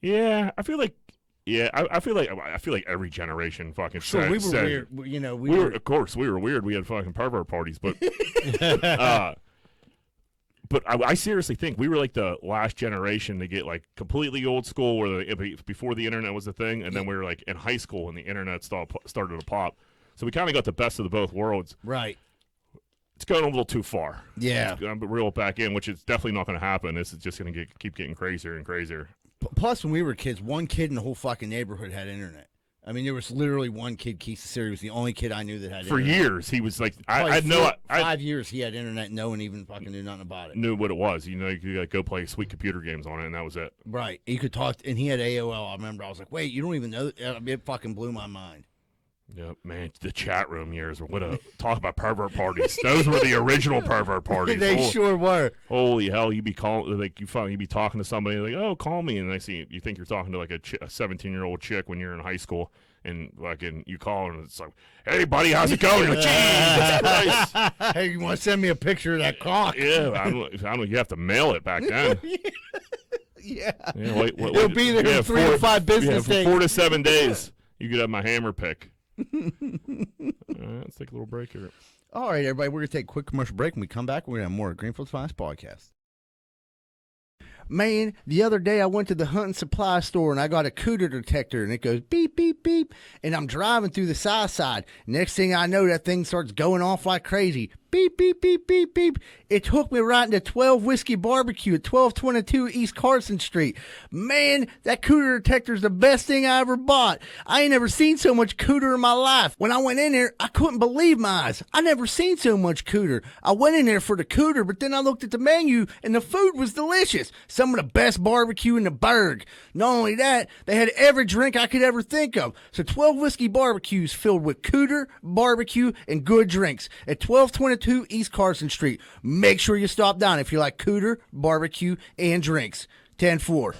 Yeah, I feel like. Yeah, I feel like every generation fucking. Sure, we were said- weird. You know, We were, of course, we were weird. We had fucking pervert parties, but but I seriously think we were like the last generation to get like completely old school, where before the internet was a thing, and then we were like in high school and the internet started to pop. So we kind of got the best of the both worlds. right. It's going a little too far. Yeah. It's going to reel it back in, which is definitely not going to happen. This is just going to keep getting crazier and crazier. Plus, when we were kids, one kid in the whole fucking neighborhood had internet. I mean, there was literally one kid, Keith Siri was the only kid I knew that had For internet. years, he was like, I Probably had no, I 5 years he had internet, no one even fucking knew nothing about it. knew what it was. You know, you could like, go play sweet computer games on it, and that was it. Right. You could talk, and he had AOL. I remember I was like, wait, you don't even know that? It fucking blew my mind. Yeah, man, the chat room years. What a talk about pervert parties. Those were the original pervert parties. They sure were. Holy hell! You be calling like you be talking to somebody like, oh, call me, and I see you think you're talking to like a 17-year-old chick when you're in high school, and fucking you call and it's like, hey buddy, how's it going? You're like, Jesus Christ. Hey, you want to send me a picture of that cock? Yeah, I don't. You have to mail it back then. Yeah. Yeah, It'll be there in 3 to 5 business days. 4 to 7 days. You could have my hammer pick. All right, let's take a little break here. All right, everybody, we're going to take a quick commercial break. When we come back, we're going to have more of Greenfield's Finest Podcast. Man, the other day I went to the hunting supply store and I got a cooter detector and it goes beep, beep, beep. And I'm driving through the south side. Next thing I know, that thing starts going off like crazy. Beep, beep, beep, beep, beep. It took me right into 12 Whiskey Barbecue at 1222 East Carson Street. Man, that cooter detector's the best thing I ever bought. I ain't never seen so much cooter in my life. When I went in there, I couldn't believe my eyes. I never seen so much cooter. I went in there for the cooter, but then I looked at the menu and the food was delicious. Some of the best barbecue in the burg. Not only that, they had every drink I could ever think of. So 12 Whiskey Barbecues filled with cooter, barbecue, and good drinks at 1222 East Carson Street. Make sure you stop down if you like cooter, barbecue, and drinks. 10-4.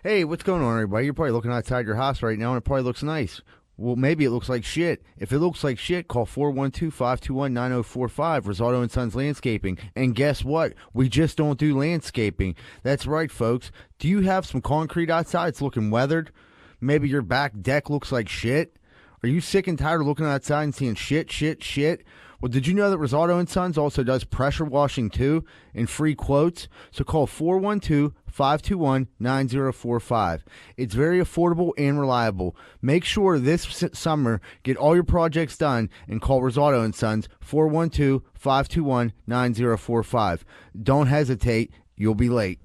Hey, what's going on, everybody? You're probably looking outside your house right now, and it probably looks nice. Well, maybe it looks like shit. If it looks like shit, call 412-521-9045, Rosado & Sons Landscaping. And guess what? We just don't do landscaping. That's right, folks. Do you have some concrete outside? It's looking weathered. Maybe your back deck looks like shit. Are you sick and tired of looking outside and seeing shit? Well, did you know that Rosado & Sons also does pressure washing too and free quotes? So call 412-521-9045. It's very affordable and reliable. Make sure this summer get all your projects done and call Rosado & Sons 412-521-9045. Don't hesitate. You'll be late.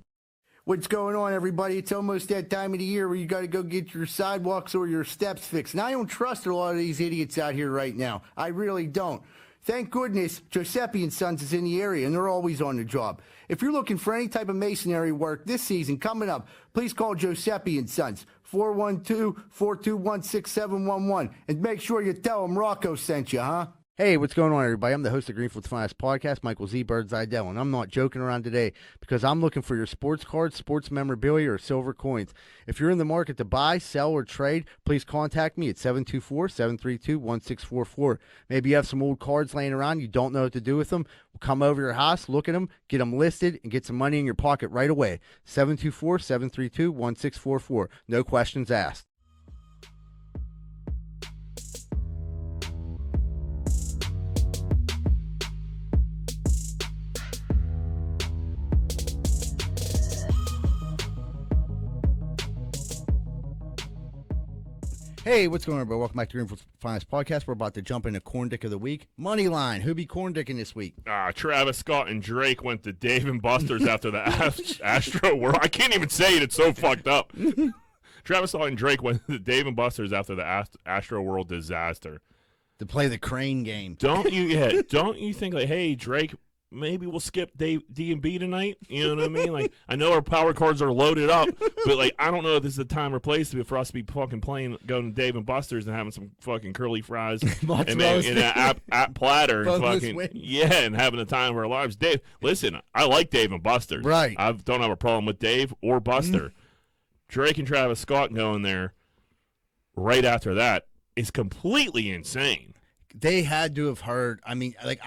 What's going on, everybody? It's almost that time of the year where you got to go get your sidewalks or your steps fixed. And I don't trust a lot of these idiots out here right now. I really don't. Thank goodness Giuseppe & Sons is in the area, and they're always on the job. If you're looking for any type of masonry work this season coming up, please call Giuseppe & Sons, 412-421-6711, and make sure you tell them Rocco sent you, huh? Hey, what's going on, everybody? I'm the host of Greenfield's Finest Podcast, Michael Z. Bird Zidell, and I'm not joking around today because I'm looking for your sports cards, sports memorabilia, or silver coins. If you're in the market to buy, sell, or trade, please contact me at 724-732-1644. Maybe you have some old cards laying around, you don't know what to do with them. We'll come over your house, look at them, get them listed, and get some money in your pocket right away. 724-732-1644. No questions asked. Hey, what's going on, everybody? Welcome back to Greenfield's Finest Podcast. We're about to jump into Corn Dick of the Week. Money line. Who be Corn Dicking this week? Travis Scott and Drake went to Dave & Buster's after the Astro World. I can't even say it. It's so fucked up. Travis Scott and Drake went to Dave & Buster's after the Astro World disaster. To play the crane game. Don't you think, like, hey, Drake, maybe we'll skip D&B tonight? You know what I mean? Like, I know our power cards are loaded up, but, like, I don't know if this is the time or place for us to be fucking going to Dave & Buster's and having some fucking curly fries and maybe an app platter and fucking, and having the time of our lives. Dave, listen, I like Dave & Buster's. Right. I don't have a problem with Dave or Buster. Drake and Travis Scott going there right after that is completely insane. They had to have heard. I mean, like,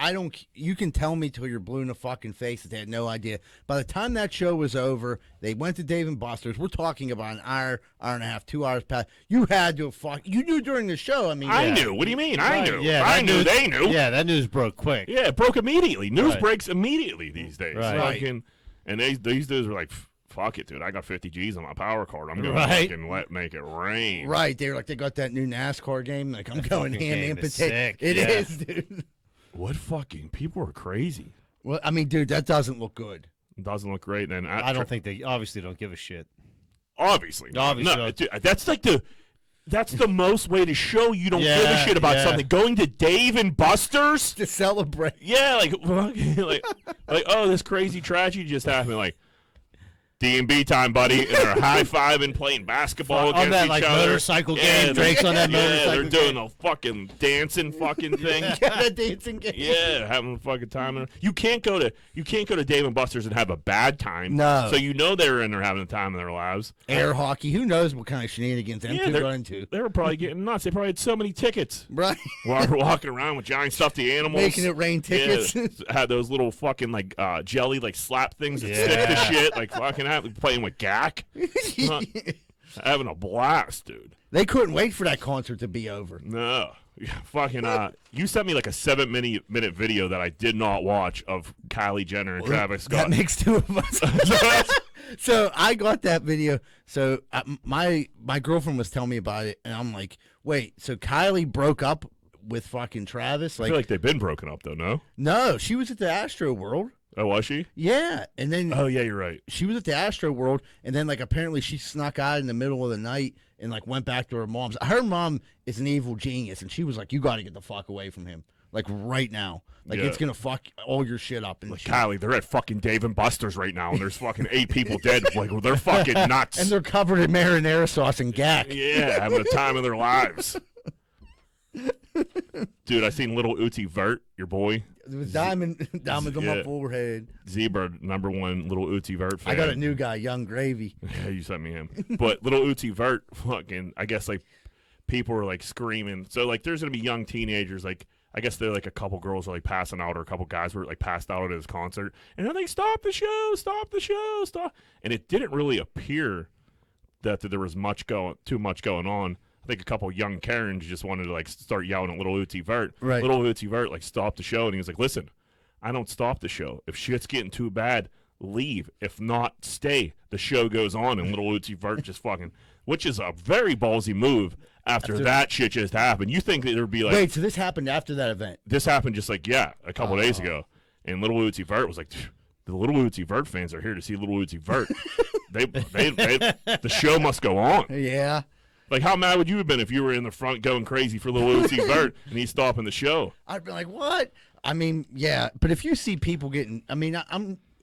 you can tell me till you're blue in the fucking face that they had no idea. By the time that show was over, they went to Dave & Buster's. We're talking about an hour and a half, 2 hours past. You had to have you knew during the show. I mean, I knew. What do you mean? I knew. Yeah, I knew. They knew. Yeah, that news broke quick. Yeah, it broke immediately. News breaks immediately these days. Right. And these dudes were like, fuck it, dude. I got 50 G's on my power card. I'm going to fucking make it rain. Right. They were like, they got that new NASCAR game. Like, I'm going ham and potato. Sick. It is, dude. What fucking people are crazy. Well, I mean, dude, that doesn't look good. It doesn't look great. And I don't think they obviously don't give a shit. Obviously. No, dude, that's the most way to show you don't give a shit about something. Going to Dave & Buster's to celebrate. Yeah, like oh, this crazy tragedy just happened. Like, D&B time, buddy. And they're high-fiving, playing basketball On against that, each like, other. motorcycle game. they're- Drake's on that yeah, motorcycle they're doing a fucking dancing fucking thing. Yeah, the dancing game. Yeah, having a fucking time. You can't go to Dave & Buster's and have a bad time. No. So you know they're in there having the time of their lives. Air hockey. Who knows what kind of shenanigans them two they're- got into? They were probably getting nuts. They probably had so many tickets. Right. While we're walking around with giant stuffy animals. Making it rain tickets. Yeah, had those little fucking like jelly like slap things that stick to shit. Like fucking playing with gack. Having a blast, dude. They couldn't wait for that concert to be over. No. Fucking you sent me like a 7-minute video that I did not watch of Kylie Jenner and Travis Scott. That makes two of us. So I got that video. So my girlfriend was telling me about it, and I'm like, wait, so Kylie broke up with fucking Travis? I feel like they've been broken up though, no? No, she was at the Astro World. Oh, was she? Yeah, and then Oh yeah, you're right. she was at the Astro World, and then like apparently she snuck out in the middle of the night and like went back to her mom's. Her mom is an evil genius, and she was like, "You got to get the fuck away from him, like right now. Like Yeah. it's gonna fuck all your shit up." And Like, she- Kylie, they're at fucking Dave and Buster's right now, and there's fucking 8 people dead. Like, well, they're fucking nuts. and they're covered in marinara sauce and gack. Yeah, having the time of their lives. Dude, I seen little Uzi Vert, your boy, With diamonds on my Yeah. forehead. Z-Bird, #1 little Uzi Vert fan. I got a new guy, Young Gravy. Yeah, you sent me him. But little Uzi Vert, fucking, I guess, like, people were, like, screaming. So, like, there's going to be young teenagers, like, I guess they're, like, a couple girls are, like, passing out, or a couple guys were, like, passed out at his concert. And they're like, stop the show, stop the show, stop. And it didn't really appear that there was too much going on. I think a couple young Karens just wanted to like start yelling at little Uzi Vert. Right. Little Uzi Vert like stopped the show, and he was like, "Listen, I don't stop the show. If shit's getting too bad, leave. If not, stay. The show goes on." And little Uzi Vert just fucking, which is a very ballsy move after that shit just happened. You think that there'd be like, Wait, so this happened after that event? this happened just like a couple days ago, and little Uzi Vert was like, the little Uzi Vert fans are here to see little Uzi Vert. they the show must go on. Yeah. Like, how mad would you have been if you were in the front going crazy for little Uzi Vert and he's stopping the show? I'd be like, what? I mean, yeah, but if you see people getting, I mean,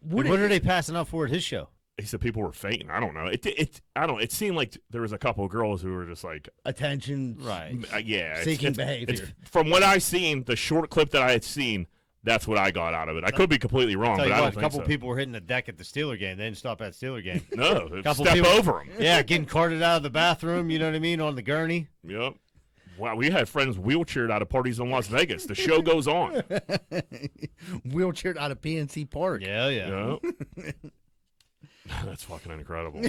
What are they passing out for at his show? He said people were fainting. I don't know. It seemed like there was a couple of girls who were just like, attention, Right. yeah, seeking behavior. From what I seen, the short clip that I had seen, that's what I got out of it. I could be completely wrong, Tell but you I what, don't a think couple so. people were hitting the deck at the Steeler game. They didn't stop at Steeler game. No, Couple step people- over them. Yeah, getting carted out of the bathroom, you know what I mean, on the gurney. Yep. Wow, we had friends wheelchaired out of parties in Las Vegas. The show goes on. Wheelchaired out of PNC Park. Yeah, yeah. Yep. That's fucking incredible.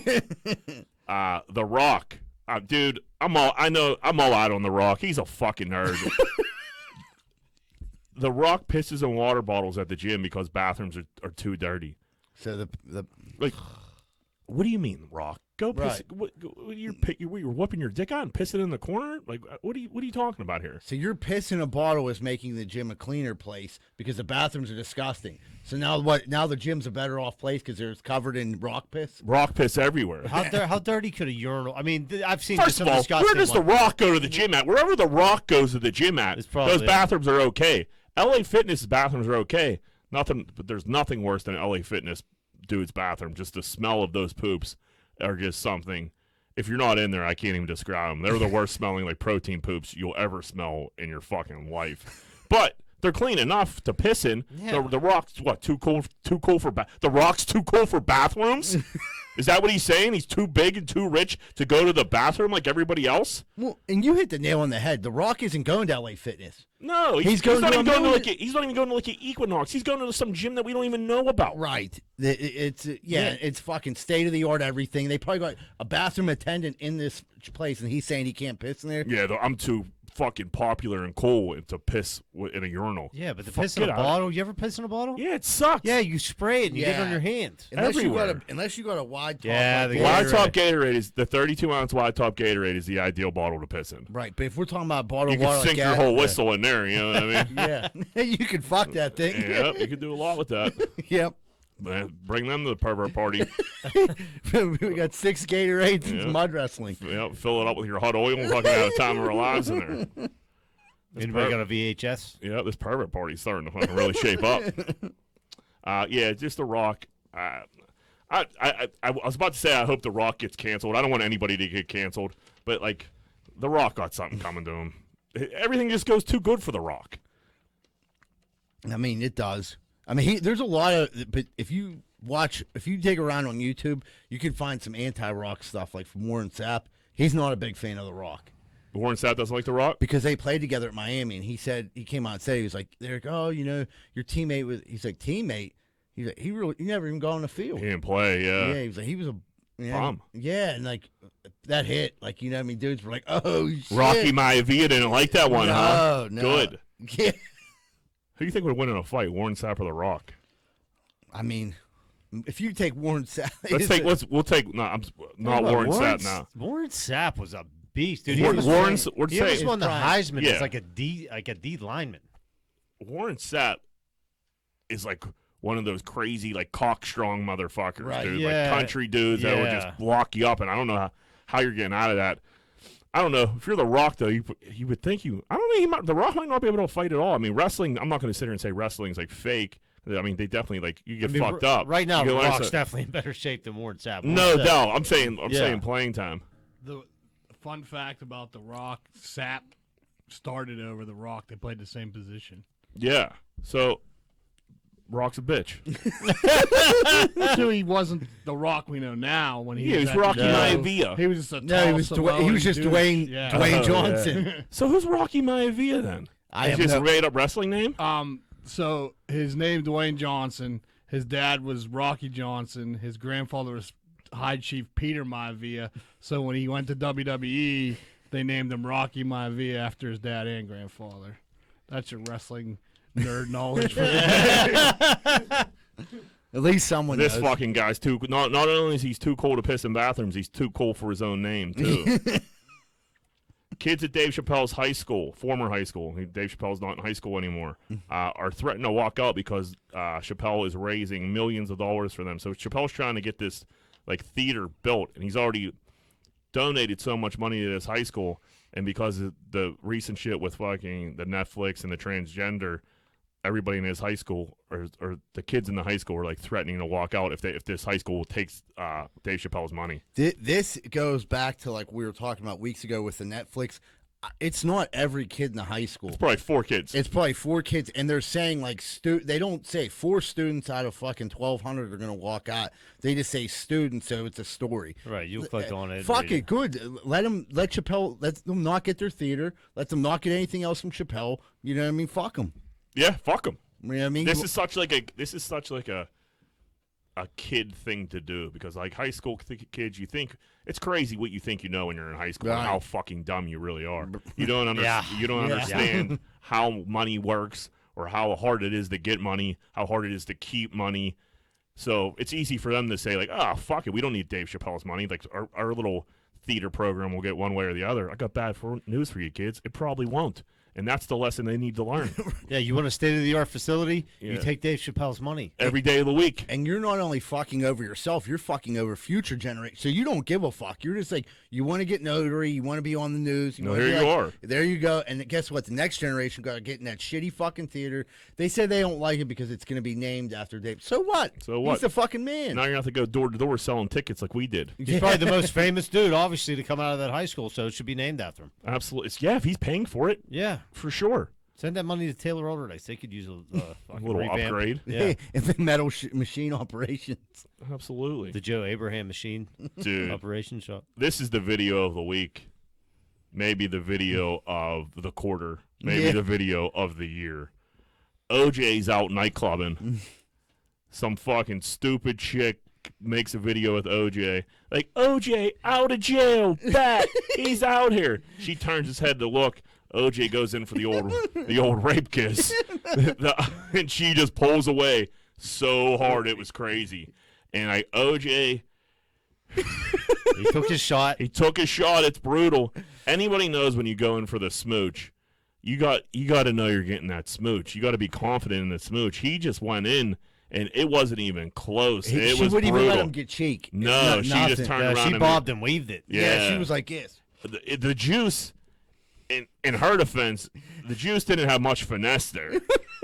The Rock. Dude, I'm all out on The Rock. He's a fucking nerd. The Rock pisses in water bottles at the gym because bathrooms are too dirty. So the Like, what do you mean, Rock? Go piss. Right. You're whooping your dick out and pissing in the corner? Like, what are you talking about here? so your piss in a bottle is making the gym a cleaner place because the bathrooms are disgusting. So now what? Now the gym's a better off place because it's covered in rock piss. Rock piss everywhere. How dirty could a urinal? I mean, I've seen First some of all, disgusting where does The ones. Rock go to the gym at? Wherever The Rock goes to the gym at, It's probably those it. bathrooms are okay. LA Fitness bathrooms are okay. But there's nothing worse than an LA Fitness dude's bathroom. Just the smell of those poops are just something. If you're not in there, I can't even describe them. They're the worst smelling like protein poops you'll ever smell in your fucking life. But they're clean enough to piss in. Yeah. The Rock's what? Too cool for The Rock's too cool for bathrooms? Is that what he's saying? He's too big and too rich to go to the bathroom like everybody else? Well, and you hit the nail on the head. The Rock isn't going to LA Fitness. No, He's going not to even a going to million- he's not even going to like an Equinox. He's going to some gym that we don't even know about. Right. It's Yeah. it's fucking state of the art everything. They probably got a bathroom attendant in this place, and he's saying he can't piss in there. Yeah, I'm too fucking popular and cool to piss in a urinal. Yeah, but the Fuck, piss in a get out of bottle. You ever piss in a bottle? Yeah, it sucks. Yeah, you spray it and you get it on Yeah. your hand. Everywhere. Unless you got a wide top. Yeah, like the that. Wide Gatorade. top Gatorade is the 32-ounce wide top Gatorade is the ideal bottle to piss in. Right, but if we're talking about bottled You can water, sink like your that, whole whistle in there. You know what I mean? Yeah, you can fuck that thing. Yep, you can do a lot with that. Yep. Man, bring them to the pervert party. We got 6 Gatorades and Yeah. mud wrestling. Yep, fill it up with your hot oil and fucking have the time of our lives in there. Anybody got a VHS? Yeah, this pervert party's starting to fucking really shape up. Yeah, just The Rock. I was about to say I hope The Rock gets canceled. I don't want anybody to get canceled, but like The Rock got something coming to him. Everything just goes too good for The Rock. I mean, it does. I mean, there's a lot of, but if you dig around on YouTube, you can find some anti-Rock stuff, like from Warren Sapp. He's not a big fan of The Rock. Warren Sapp doesn't like The Rock? Because they played together at Miami, and he came out and said, he was like, they're like, oh, your teammate was, he's like, teammate? He's like, he never even got on the field. He didn't play, yeah. Yeah, he was like, he was a Bum. Yeah, and like, that hit, like, what I mean, dudes were like, oh, shit. Rocky Maivia didn't like that one, huh? No. Good. Yeah. Who do you think would win in a fight, Warren Sapp or The Rock? I mean, if you take Warren Sapp, We'll take not Warren Sapp now. Warren Sapp was a beast, dude. Warren He won the Heisman Yeah. as like a D lineman. Warren Sapp is like one of those crazy, like, cock-strong motherfuckers, Right. dude. Yeah. Like, country dudes that would Yeah. just block you up, and I don't know how you're getting out of that. I don't know. If you're The Rock, though, you would think I don't know, The Rock might not be able to fight at all. I mean, wrestling, I'm not going to sit here and say wrestling's, like, fake. I mean, they definitely, like, you get fucked up. Right now, You The get learn Rock's some- definitely in better shape than Warren Sapp. No, Warren Sapp- no, I'm saying Yeah. playing time. The fun fact about The Rock, Sapp started over The Rock. They played the same position. Yeah. So, Rock's a bitch. So he wasn't The Rock we know now. When he Yeah, was he was Rocky No. Maivia. He was just a No, he was just Dwayne Yeah. Dwayne Oh, Johnson. So who's Rocky Maivia then? I Is have just no- a made up wrestling name? So his name Dwayne Johnson. His dad was Rocky Johnson. His grandfather was High Chief Peter Maivia. So when he went to WWE, they named him Rocky Maivia after his dad and grandfather. That's your wrestling nerd knowledge for the day. At least someone This knows. fucking guy's too. Not only is he too cool to piss in bathrooms, he's too cool for his own name too. Kids at Dave Chappelle's high school, former high school, Dave Chappelle's not in high school anymore, are threatened to walk out because Chappelle is raising millions of dollars for them. So Chappelle's trying to get this like theater built, and he's already donated so much money to this high school. And because of the recent shit with fucking the Netflix and the transgender, everybody in his high school or the kids in the high school were like threatening to walk out if this high school takes Dave Chappelle's money. This goes back to like we were talking about weeks ago with the Netflix. It's not every kid in the high school. It's probably 4 kids. It's probably 4 kids, and they're saying like they don't say 4 students out of fucking 1,200 are gonna walk out. They just say students, so it's a story. Right, you click on it. Fuck read it, good. Let Chappelle. Let them not get their theater. Let them not get anything else from Chappelle. You know what I mean? Fuck them. Yeah, fuck them. You know what I mean? This is such like a kid thing to do because like high school kids, you think it's crazy what you think you know when you're in high school and Right. how fucking dumb you really are. You don't Yeah. You don't understand how money works or how hard it is to get money, how hard it is to keep money. So it's easy for them to say like, oh fuck it, we don't need Dave Chappelle's money. Like our little theater program will get one way or the other. I got bad news for you kids. It probably won't. And that's the lesson they need to learn Yeah, you want a state-of-the-art facility? Yeah. You take Dave Chappelle's money. every day of the week. And you're not only fucking over yourself, you're fucking over future generations. So you don't give a fuck. You're just like, you want to get notary, you want to be on the news. No, wanna here be you like, are. There you go. And guess what? The next generation got to get in that shitty fucking theater. They said they don't like it because it's going to be named after Dave. So what? So what? He's the fucking man. Now you're going to have to go door to door selling tickets like we did. He's probably the most famous dude, obviously, to come out of that high school, so it should be named after him. Absolutely. Yeah, if he's paying for it, Yeah. for sure. Send that money to Taylor Alderdice. They could use a fucking little revamp. upgrade. Yeah. And the metal machine operations. Absolutely. The Joe Abraham machine Dude, operation shop. this is the video of the week. Maybe the video of the quarter. Maybe Yeah. the video of the year. OJ's out nightclubbing. Some fucking stupid chick makes a video with OJ. Like, OJ, out of jail, back. He's out here. She turns his head to look. OJ goes in for the old rape kiss. And she just pulls away so hard it was crazy. And OJ, He took his shot. he took his shot. It's brutal. Anybody knows when you go in for the smooch, you got to know you're getting that smooch. You got to be confident in the smooch. He just went in, and it wasn't even close. It She was wouldn't brutal. even let him get cheek. No, she Nothing. just turned around. She and bobbed and weaved it. Yeah, She was like this. the juice. In her defense, the juice didn't have much finesse there.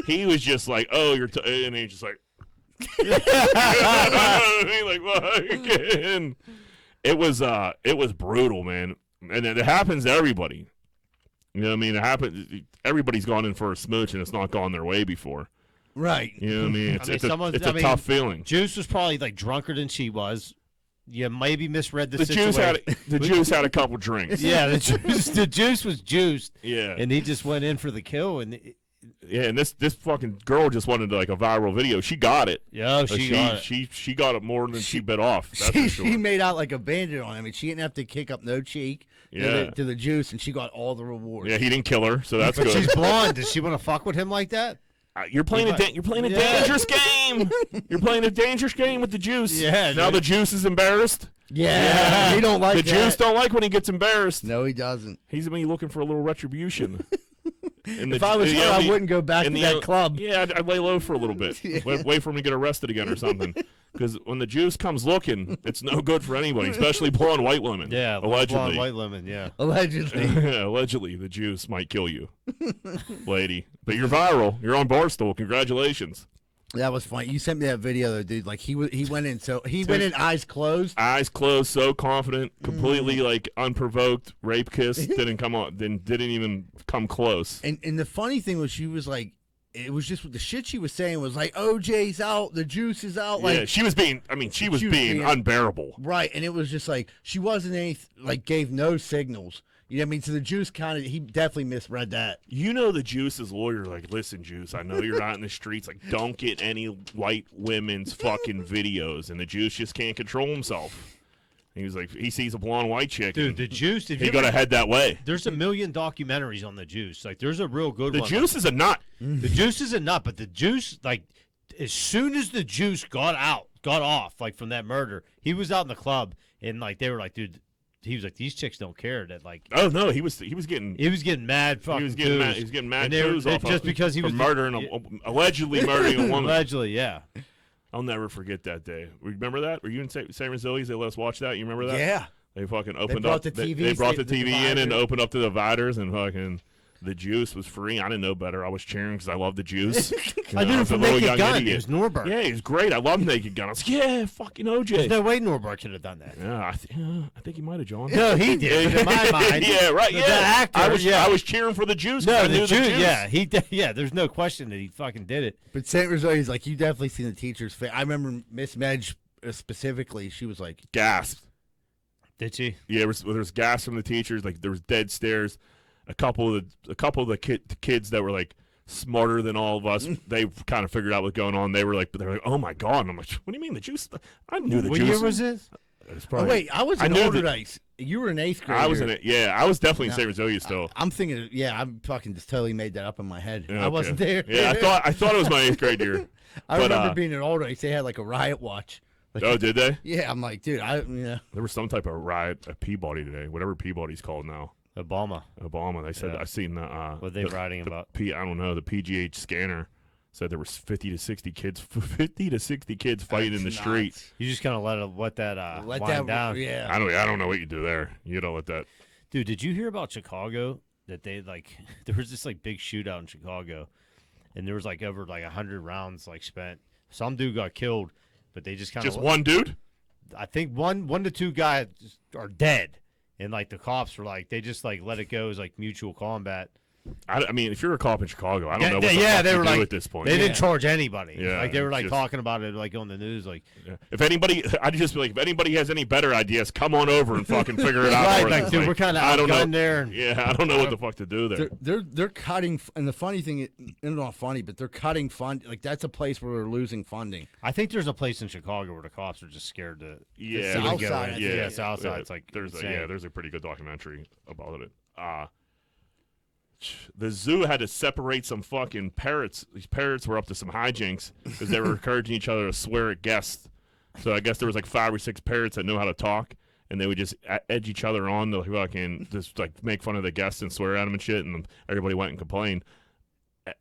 He was just like, "Oh, and he's just like, Fucking, it was brutal, man, and it happens to everybody. You know what I mean? It happens. Everybody's gone in for a smooch and it's not gone their way before. Right. You know what I mean? It's a I tough feeling. Juice was probably like drunker than she was. You maybe misread the Juice situation. the Juice had a couple drinks. Yeah, the juice was juiced. Yeah, and he just went in for the kill. And and this fucking girl just wanted like a viral video. She got it. Yeah, she got it. She got it more than she bit off. That's for sure. She made out like a bandit on him. I mean, she didn't have to kick up no cheek to the Juice, and she got all the rewards. Yeah, he didn't kill her, so that's but good. She's blonde. Does she want to fuck with him like that? You're playing a dangerous game. You're playing a dangerous game with the Juice. Yeah. Now the Juice is embarrassed. Yeah, he don't like the that. Juice don't like when he gets embarrassed. No, he doesn't. He's gonna be looking for a little retribution. If I was her, I wouldn't go back to that club. Yeah, I'd lay low for a little bit. Wait for him to get arrested again or something. Because when the Juice comes looking, it's no good for anybody, especially blonde white women. Yeah, allegedly. blonde white women. Yeah, allegedly. Allegedly, the Juice might kill you, lady. But you're viral. You're on Barstool. Congratulations. That was funny. You sent me that video though, dude. Like he went in eyes closed. Eyes closed, so confident, completely like unprovoked, rape kiss, didn't even come close. And the funny thing was she was like, it was just the shit she was saying was like, OJ's out, the Juice is out. Like, yeah, she was being being unbearable. Right, and it was just like she wasn't gave no signals. You know what I mean? So the Juice he definitely misread that. You know the Juice's lawyer, like, listen, Juice, I know you're out in the streets, like, don't get any white women's fucking videos. And the Juice just can't control himself. He was like, he sees a blonde white chick. Dude, the Juice. He got to head that way. There's a million documentaries on the Juice. Like, there's a real good one. The Juice is a nut. The Juice is a nut, but the Juice, like, as soon as the Juice got off, like, from that murder, he was out in the club, and, like, they were like, dude, he was like, these chicks don't care that, like. Oh no, he was getting mad. Fucking he was getting mad. Just because he was allegedly murdering a woman. Allegedly, yeah. I'll never forget that day. Remember that? Were you in San Francisco? They let us watch that. You remember that? Yeah. They fucking opened brought up. The TVs, they brought the TV in and dividers. opened up the dividers, and fucking the Juice was free. I didn't know better. I was cheering because I love the Juice. I knew him from Naked Gun. It was Norberg. Yeah, he was great. I love Naked Gun. I was like, yeah, fucking OJ. There's no way Norberg could have done that. Yeah, I think he might have, John. No, he did. But in my mind, yeah, right. The Yeah, actor. I was cheering for the Juice. No, I knew the Juice. Yeah, there's no question that he fucking did it. But St. Rosalia's like, you definitely seen the teacher's face. I remember Miss Medge specifically. She was like, gasped. Did she? Yeah, there was gas from the teachers. Like there was dead stares. A couple of the kids that were like smarter than all of us, they kind of figured out what's going on. They were like, oh my god! And I'm like, what do you mean the Juice? I knew the Juice. What year was this? Oh wait, I was in older days. You were in 8th grade. I was in it. Yeah, I was definitely in St. Rosalia still. I'm thinking. Yeah, I'm fucking just totally made that up in my head. Yeah, I wasn't there. Yeah, I thought it was my 8th grade year. I remember being in older days. They had like a riot watch. Like, oh, did they? Yeah, I'm like, dude, There was some type of riot at Peabody today, whatever Peabody's called now. Obama. They said, I seen what are they writing about? I don't know. The PGH scanner said there was 50 to 60 kids fighting in the street. You just kind of let that wind down. Yeah. I don't know what you do there. You don't let that. Dude, did you hear about Chicago? That they there was this big shootout in Chicago, and there was over 100 rounds spent. Some dude got killed, but they just kind of one dude. I think one to two guys are dead. And the cops were they just let it go as mutual combat. I mean, if you're a cop in Chicago, I don't know what they you were do at this point. They didn't charge anybody. Yeah, they were talking about it on the news. Yeah. If anybody, I'd just be like, if anybody has any better ideas, come on over and fucking figure it out. Right, dude, we're kind of outgunned there. Yeah, I don't know what the fuck to do there. They're cutting, and the funny thing, it's not funny, but they're cutting fund. That's a place where they're losing funding. I think there's a place in Chicago where the cops are just scared to. Yeah, South Side. Yeah, South Side. It's there's a pretty good documentary about it. The zoo had to separate some fucking parrots. These parrots were up to some hijinks because they were encouraging each other to swear at guests. So I guess there was 5 or 6 parrots that know how to talk, and they would just edge each other on to fucking just make fun of the guests and swear at them and shit. And everybody went and complained.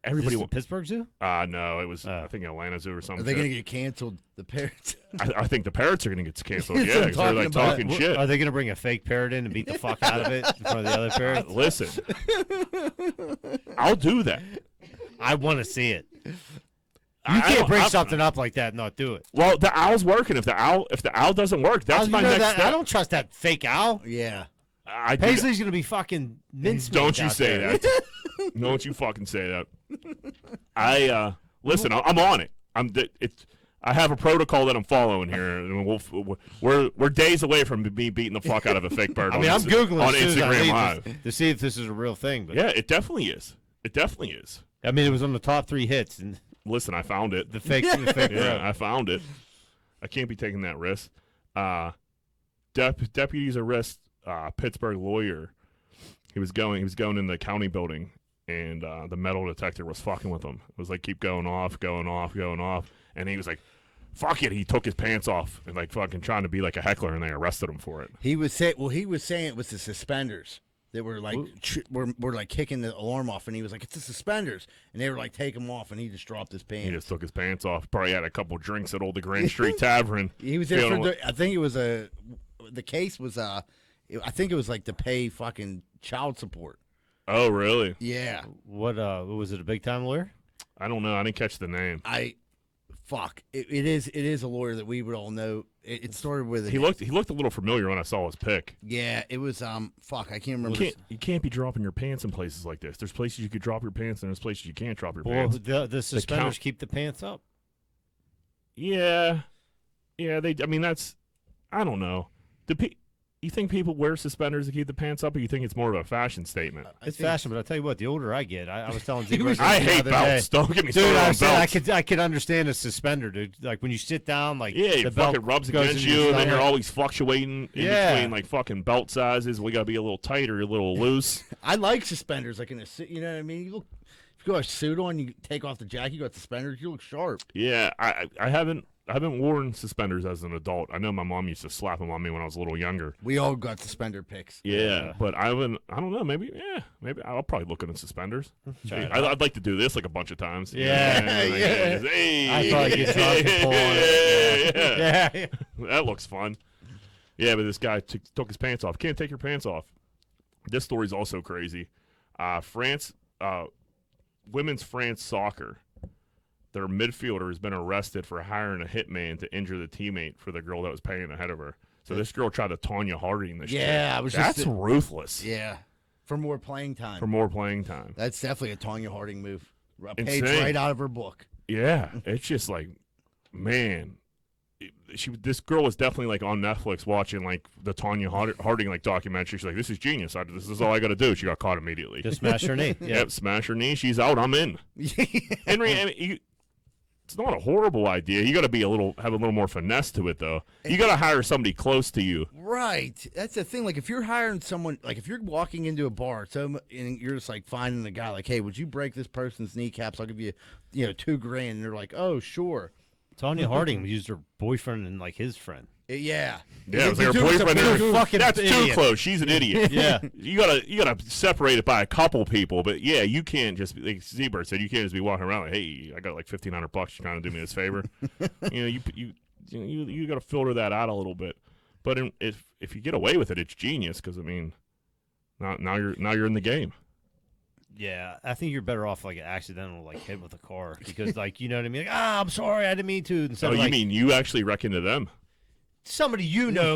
Everybody went. Pittsburgh Zoo? No, it was I think Atlanta Zoo or something. Are they gonna get canceled? The parrots? I think the parrots are gonna get canceled. Yeah, because they're talking shit. Are they gonna bring a fake parrot in and beat the fuck out of it in front of the other parrots? Listen, I'll do that. I want to see it. You can't bring something up like that and not do it. Well, the owl's working. If the owl doesn't work, that's my next step. I don't trust that fake owl. Yeah. Paisley's going to be fucking mincemeat. Don't you out say there. that. Don't you fucking say that. Listen, I'm on it. I have a protocol that I'm following here. And we're days away from me beating the fuck out of a fake bird. I mean, I'm Googling on as soon as I Instagram leave Live to see if this is a real thing. But yeah, it definitely is. It definitely is. I mean, it was on the top 3 hits, and Listen, I found it. the fake Yeah, I found it. I can't be taking that risk. Deputies arrest Pittsburgh lawyer. He was going in the county building, and the metal detector was fucking with him. It was like keep going off, and he was like, "Fuck it!" He took his pants off and like fucking trying to be like a heckler, and they arrested him for it. He was saying it was the suspenders that were like were like kicking the alarm off, and he was like, "It's the suspenders," and they were like, "Take him off," and he just dropped his pants. He just took his pants off. Probably had a couple drinks at the Grand Street Tavern. He was there for I think it was the case was I think it was like to pay fucking child support. Oh, really? Yeah. what was it? A big time lawyer? I don't know. I didn't catch the name. It is a lawyer that we would all know. It started with He looked a little familiar when I saw his pic. Yeah, it was I can't remember. You can't be dropping your pants in places like this. There's places you could drop your pants, and there's places you can't drop your Well, pants. the suspenders keep the pants up. Yeah. They. I mean, that's. I don't know. You think people wear suspenders to keep the pants up, or you think it's more of a fashion statement? It's fashion, but I'll tell you what, the older I get, I was telling Z I hate belts. Don't get me started on belts. I could understand a suspender, dude. Like when you sit down, like Yeah, the it belt fucking rubs goes against in your you, and then you're stomach. always fluctuating in between like fucking belt sizes. We gotta be a little tight or a little loose. I like suspenders, like in a suit. You know what I mean? You look, if you got a suit on, you take off the jacket, you got suspenders, you look sharp. Yeah, I haven't worn suspenders as an adult. I know my mom used to slap them on me when I was a little younger. We all got suspender pics. Yeah, but I don't know. Maybe I'll probably look at suspenders. I'd like to do this like a bunch of times. Yeah. Just, hey, I thought you drunk and pull on it. yeah. Yeah. That looks fun. Yeah, but this guy took his pants off. Can't take your pants off. This story's also crazy. Women's France soccer. Their midfielder has been arrested for hiring a hitman to injure the teammate for the girl that was paying ahead of her. So this girl tried to Tanya Harding this Yeah, chick. That's ruthless. Yeah, for more playing time. For more playing time. That's definitely a Tanya Harding move. A page Insane. right out of her book. Yeah, it's just like, man, this girl was definitely like on Netflix watching like the Tanya Harding like documentary. She's like, this is genius. This is all I got to do. She got caught immediately. Just smash her knee. Yep, smash her knee. She's out. I'm in. Henry, I mean, it's not a horrible idea. You got to have a little more finesse to it, though. You got to hire somebody close to you. Right. That's the thing. Like, if you're hiring someone, like, if you're walking into a bar, and you're just like finding a guy, like, hey, would you break this person's kneecaps? I'll give you, $2,000. And they're like, oh, sure. Tanya Harding used her boyfriend and like his friend. Yeah. Yeah, it was The her dude was a boyfriend. big There. fucking That's too idiot. close. She's an idiot. Yeah. You gotta separate it by a couple people, but yeah, you can't just like Z-Bird said. You can't just be walking around like, hey, I got like $1,500. You're trying to do me this favor. You got to filter that out a little bit. But if you get away with it, it's genius because I mean, now you're in the game. Yeah, I think you're better off like an accidental like hit with a car because like you know what I mean. Like, I'm sorry, I didn't mean to. Instead Oh, of, you like, mean you actually reckon to them? somebody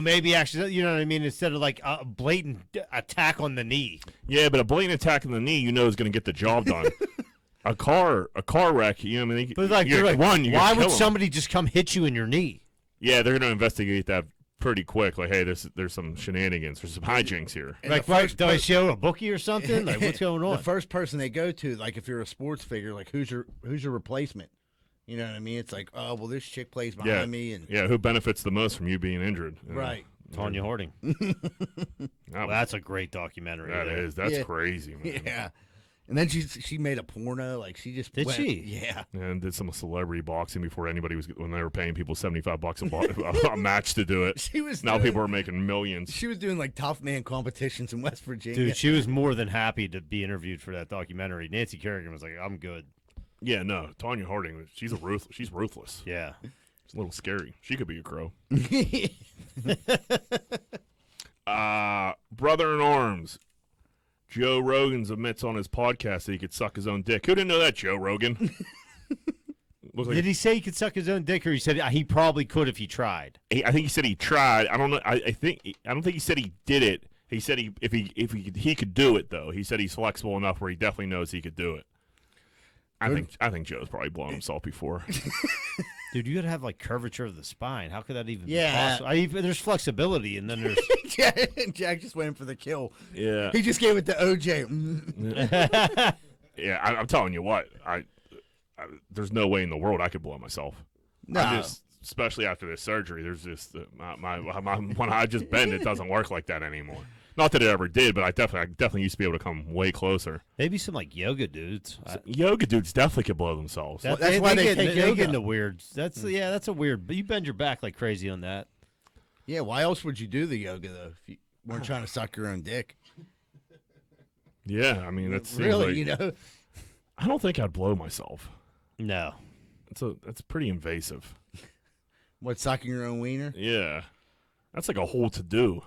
maybe actually you know what I mean instead of like a blatant attack on the knee. Yeah, but a blatant attack in the knee, is going to get the job done. a car wreck, I mean, But like, you're like one. why would somebody just come hit you in your knee? Yeah, they're going to investigate that pretty quick. Like, hey, there's some shenanigans. There's some hijinks here. And Like, do I show a bookie or something? Like, what's going on? The first person they go to, like, if you're a sports figure, like, who's your replacement? You know what I mean? It's like, oh, well, this chick plays behind me, and who benefits the most from you being injured? right. Tanya Harding. Well, that's a great documentary. That's Yeah. crazy, man. Yeah. And then she made a porno, like she just Did she? Yeah. And did some celebrity boxing before anybody when they were paying people $75 a match to do it. She was Now doing, people are making millions. She was doing like tough man competitions in West Virginia. Dude, she was more than happy to be interviewed for that documentary. Nancy Kerrigan was like, I'm good. Yeah, no, Tanya Harding, she's ruthless. Yeah. It's a little scary. She could be a crow. Brother in arms. Joe Rogan admits on his podcast that he could suck his own dick. Who didn't know that, Joe Rogan? Looks like Did he say he could suck his own dick, or he said he probably could if he tried? I think he said he tried. I don't know. I don't think he said he did it. He said if he could do it though. He said he's flexible enough where he definitely knows he could do it. I think Joe's probably blown himself before. Dude, you gotta have like curvature of the spine. How could that even Yeah. be possible? There's flexibility, and then there's Jack just went in for the kill. Yeah. He just gave it to OJ. Yeah, I'm telling you what. There's no way in the world I could blow myself. No. I just, especially after this surgery, there's just my when I just bend, it doesn't work like that anymore. Not that it ever did, but I definitely used to be able to come way closer. maybe some like yoga dudes. Yoga dudes definitely could blow themselves. That- that's why they get, take they yoga. get into weird. That's that's a weird. But you bend your back like crazy on that. Yeah, why else would you do the yoga though if you weren't trying to suck your own dick? Yeah, I mean that's Really, like, you know? I don't think I'd blow myself. No, That's pretty invasive. What, sucking your own wiener? Yeah, that's like a whole to do.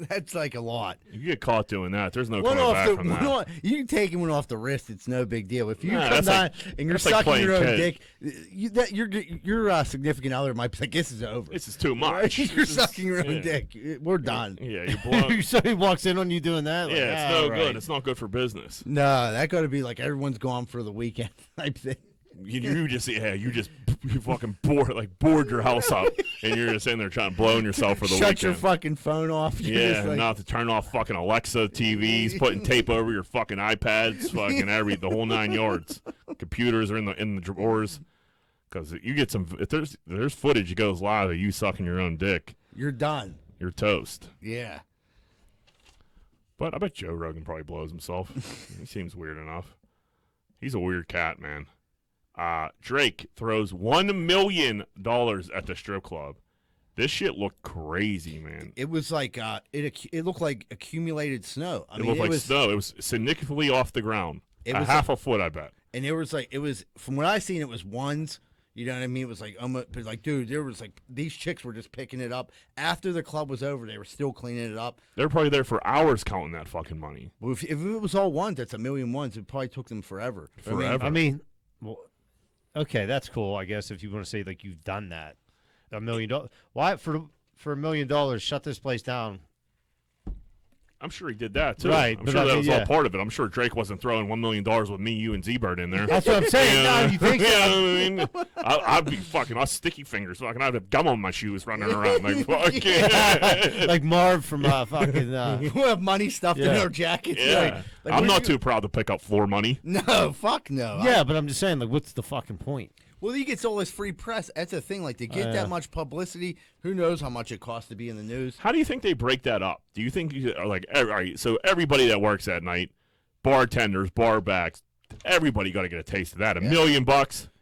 That's like a lot. You get caught doing that, there's no One coming off back the from that. you taking one off the wrist, it's no big deal. If you Nah, come that's down like- and you're that's like sucking your own playing dick, your significant other might be like, "This is over." This is too Right? much. You're sucking your own yeah. dick. We're done. Yeah, you're blowing. so he walks in on you doing that. Like, Yeah, it's "Ah, no right." good. It's not good for business. No, that got to be like everyone's gone for the weekend type thing. You fucking bored your house up, and you're just sitting there trying to blow yourself for the Shut weekend. your fucking phone off. You're Yeah, just like, not to turn off fucking Alexa TVs, putting tape over your fucking iPads, fucking the whole 9 yards. Computers are in the drawers, because you get if there's footage that goes live of you sucking your own dick, you're done. you're toast. Yeah. But I bet Joe Rogan probably blows himself. He seems weird enough. He's a weird cat, man. Drake throws $1 million at the strip club. This shit looked crazy, man. It was like it looked like accumulated snow. I It mean, looked like was, snow. It was significantly off the ground. It A was half a foot, I bet. and it was from what I seen, it was ones. You know what I mean? It was like almost, but like, dude, there was like these chicks were just picking it up after the club was over. They were still cleaning it up. They're probably there for hours counting that fucking money. Well, if it was all ones, that's $1 million ones. It probably took them forever. Forever. I mean, well, okay, that's cool. I guess if you want to say like you've done that, $1 million. Why for $1 million? Shut this place down. I'm sure he did that too. Right, I'm but sure I that mean, was yeah. all part of it. I'm sure Drake wasn't throwing $1 million with me, you, and Z-Bird in there. That's what I'm saying. No, you think You know so? what I mean? I'd be fucking, I'd sticky fingers. Fucking, I'd have gum on my shoes running around like fucking. Like Marv from fucking. We'll have money stuffed in Yeah. our jackets. Yeah. Like, I'm where'd not you- too proud to pick up floor money. No, fuck no. Yeah, but I'm just saying, like, what's the fucking point? Well, he gets all this free press. That's the thing. Like, to get Yeah. that much publicity, who knows how much it costs to be in the news? How do you think they break that up? Do you think like all right? So everybody that works that night, bartenders, bar backs, everybody got to get a taste of that. $1 million,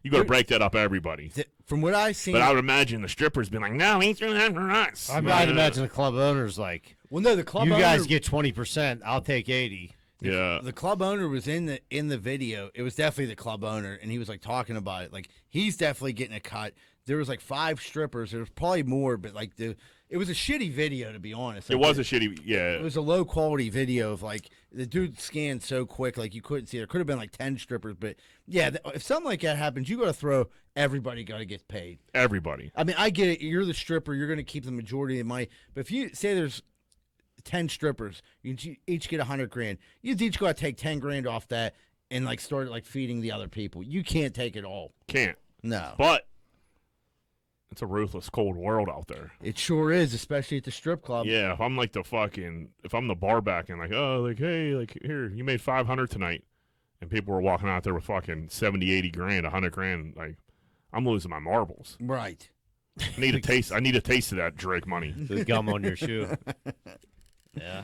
you got to break that up, everybody. From what I've seen, But I would imagine the strippers being like, "No, he's doing that for us." I'd imagine the club owner's like, well, no, the club you owner, guys get 20%, I'll take 80. Yeah, the club owner was in the video. It was definitely the club owner, and he was like talking about it. Like, he's definitely getting a cut. There was like 5 strippers. There was probably more, but like it was a shitty video, to be honest. it Like, was a shitty. Yeah, It was a low quality video of like the dude scanned so quick, like you couldn't see. There could have been like 10 strippers, but yeah, if something like that happens, you got to throw. Everybody got to get paid. everybody. I mean, I get it. You're the stripper. You're going to keep the majority of the money. But if you say there's 10 strippers, you each get $100,000. You each got to take 10 grand off that and like start like feeding the other people. You can't take it all. Can't. No, But it's a ruthless, cold world out there. it sure is, especially at the strip club. Yeah, if I'm like if I'm the bar back and like, oh, like, hey, like, here, you made 500 tonight, and people were walking out there with fucking 70, 80 grand, 100 grand, like, I'm losing my marbles. Right. I need a taste. I need a taste of that Drake money. The gum on your shoe. Yeah.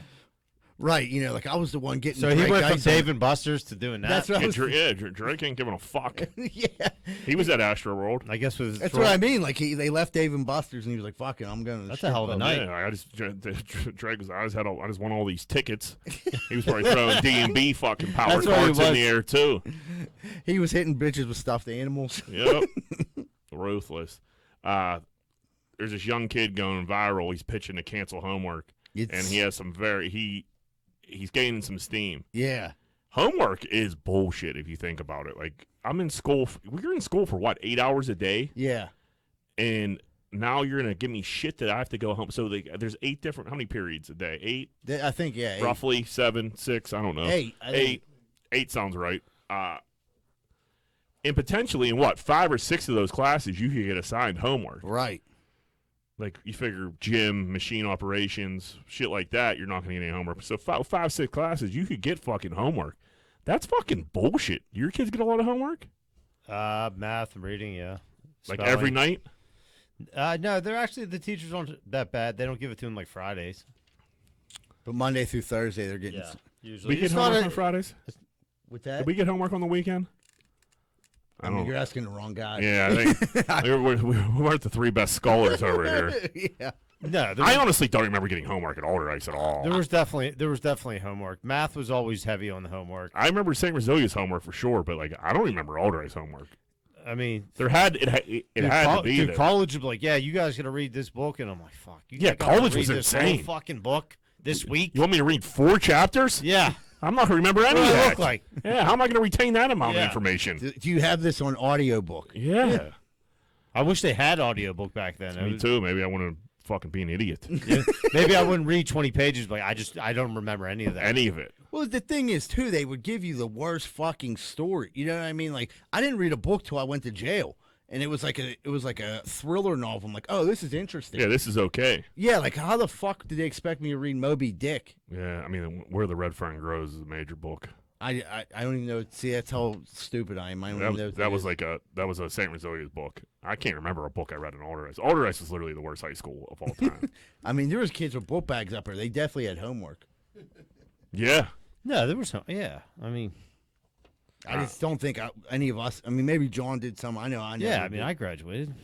Right. You know, like I was the one getting. So he Drake went from ice on- Dave and Buster's to doing that. That's what I Yeah, was. Drake ain't giving a fuck. Yeah. He was at Astro World. I guess with his That's throat. what I mean. Like they left Dave and Buster's, and he was like, "Fuck it, I'm going to." The That's strip a hell of a club." night. Yeah, Drake was. I just won all these tickets. He was probably throwing D&B fucking power That's what he cards in was. the air too. He was hitting bitches with stuffed animals. Yep. Ruthless. There's this young kid going viral. He's pitching to cancel homework, and he has some he's gaining some steam. Yeah. Homework is bullshit if you think about it. Like, I'm in school. We're in school for what, 8 hours a day, Yeah. and now you're gonna give me shit that I have to go home. So there's 8 different. How many periods a day? 8, I think, yeah. roughly 7, 6. I don't know. 8. I think. 8 sounds right. And potentially in what, 5 or 6 of those classes, you could get assigned homework. Right. Like you figure gym, machine operations, shit like that, you're not going to get any homework. So 5, 6 classes, you could get fucking homework. That's fucking bullshit. Your kids get a lot of homework? Math and reading, yeah. Like Spelling. every night? No, they're actually, the teachers aren't that bad. They don't give it to them like Fridays. But Monday through Thursday, they're getting. Usually. We get homework on Fridays? With that? Did we get homework on the weekend? I mean, you're asking the wrong guy. Yeah, I think we weren't the 3 best scholars over here. Yeah. No, I honestly don't remember getting homework at Alderdice at all. there was definitely homework. Math was always heavy on the homework. I remember St. Rosilia's homework for sure, but like I don't remember Alderdice homework. I mean, There had it had to be dude, there. college would be like, yeah, you guys got to read this book, and I'm like, fuck. You Yeah, think I'm gonna college was read this whole insane. fucking book this week. You want me to read 4 chapters? Yeah. I'm not going to remember any What of do I that. look like? Yeah, how am I going to retain that amount of Yeah. information? Do you have this on audiobook? Yeah. I wish they had audiobook back then. Me too. Maybe I want to fucking be an idiot. Yeah. Maybe I wouldn't read 20 pages, but I don't remember any of that. Any of it. Well, the thing is, too, they would give you the worst fucking story. You know what I mean? Like, I didn't read a book till I went to jail, and it was like a thriller novel. I'm like, oh, this is interesting. Yeah, this is okay. Yeah, like how the fuck did they expect me to read Moby Dick? Yeah, I mean, Where the Red Fern Grows is a major book. I don't even know. See, that's how stupid I am. I don't even know. what That it was is. like that was a St. Rosilia's book. I can't remember a book I read in Alderdice. Alderdice is literally the worst high school of all time. I mean, there was kids with book bags up there. They definitely had homework. Yeah. No, there was some. Yeah, I mean, I just don't think any of us. I mean, maybe John did some. I know. yeah, I mean, I graduated.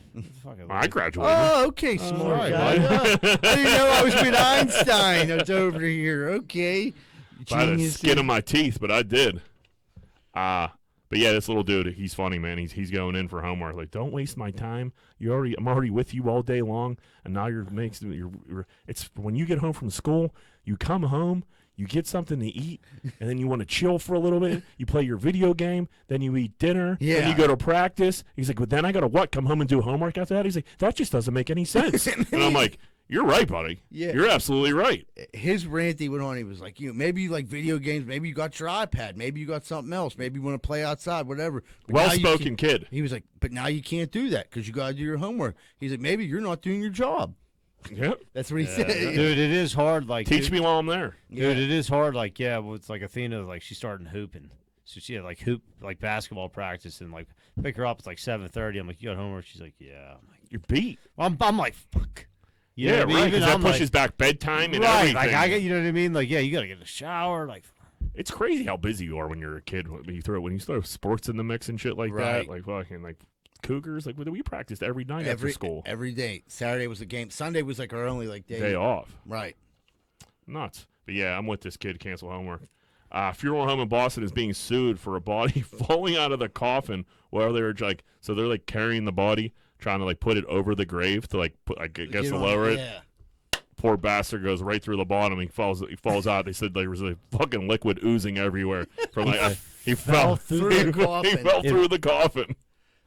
Fucking I graduated. Oh, okay, smart right, guy. I didn't know I was with Einstein. It's over here. Okay. By the Genius. skin of my teeth, but I did. But yeah, this little dude, he's funny, man. He's going in for homework. Like, don't waste my time. I'm already with you all day long, and now it's when you get home from school, you come home, you get something to eat, and then you want to chill for a little bit. You play your video game, then you eat dinner, then Yeah. you go to practice. He's like, but then I gotta what? Come home and do homework after that? He's like, that just doesn't make any sense. And I'm like, you're right, buddy. Yeah. You're absolutely right. His rant he went on, he was like, maybe you like video games, maybe you got your iPad, maybe you got something else, maybe you want to play outside, whatever. But now you Well-spoken can't- kid. He was like, but now you can't do that because you got to do your homework. He's like, maybe you're not doing your job. Yeah. That's what he said. dude, it is hard. Like, Teach dude, me while I'm there. dude, it is hard. Like, yeah, well, it's like Athena. Like, she started hooping, so she had like basketball practice, and like pick her up. It's like 7:30. I'm like, you got homework? She's like, yeah. I'm like, You're beat. I'm like, fuck. You know Yeah, what I mean? right. Even Because that I'm like- pushes back bedtime and right, everything. like I get, you know what I mean? Like, yeah, you gotta get a shower. Like, It's crazy how busy you are when you're a kid. When you throw sports in the mix and shit like Right. that, like fucking like Cougars. Like we practiced every night after school. Every day. Saturday was a game. Sunday was like our only like Day off. Right. Nuts. But yeah, I'm with this kid. Cancel homework. Funeral home in Boston is being sued for a body falling out of the coffin while they're like, so they're like carrying the body, trying to like put it over the grave to like put, I guess Get to on- lower it. Yeah. Poor bastard goes right through the bottom. He falls out. They said there was a fucking liquid oozing everywhere from like he fell through the he coffin. fell through the coffin.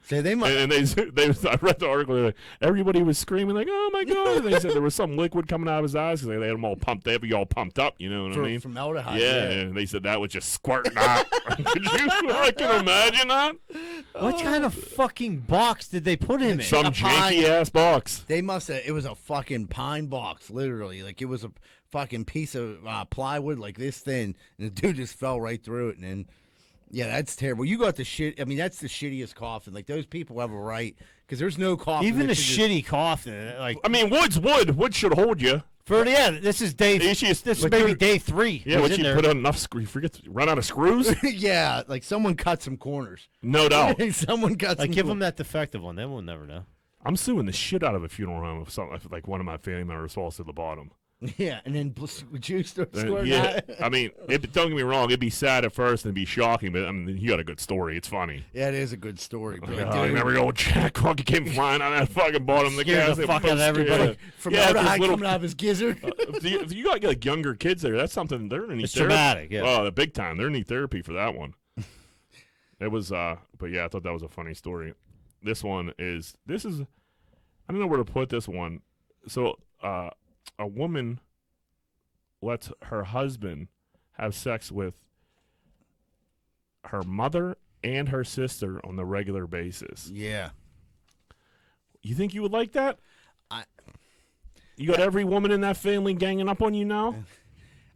So they must. And I read the article. Like, everybody was screaming like, "Oh my god!" And they said there was some liquid coming out of his eyes because they had them all pumped. They have you all pumped up. You know what I mean? Formaldehyde. Yeah, and they said that was just squirting out. Could you fucking imagine that? what kind of fucking box did they put him in? Some a pine. janky ass box. They must have. It was a fucking pine box, literally. Like it was a fucking piece of plywood, like this thin, and the dude just fell right through it. And then, yeah, that's terrible. You got the shit. I mean, that's the shittiest coffin. Like those people have a right because there's no coffin. Even a that should just- shitty coffin. Like, I mean, wood's wood. Wood should hold you. this is day. The issue is- This is but maybe you're- day 3. Yeah, He's once in you there. put on enough screws, you forget to run out of screws. yeah, like someone cut some corners. No doubt. Someone cut. Like, some give cor- them that defective one. Then we'll never know. I'm suing the shit out of a funeral home if like one of my family members falls to the bottom. Yeah, and then juice starts squirting Yeah, out. I mean, don't get me wrong. It'd be sad at first and it'd be shocking, but I mean, you got a good story. It's funny. Yeah, it is a good story. But Oh, remember the old Jack fucking came flying out of that fucking bottom of the Scared gas. the fuck out of everybody. Formaldehyde this coming out of his gizzard. if you got like younger kids there, that's something they're gonna need It's therapy. traumatic, yeah. Oh, the big time. They're gonna need therapy for that one. It was, but yeah, I thought that was a funny story. This is, I don't know where to put this one. So, a woman lets her husband have sex with her mother and her sister on the regular basis. Yeah. You think you would like that? You got Yeah. every woman in that family ganging up on you now?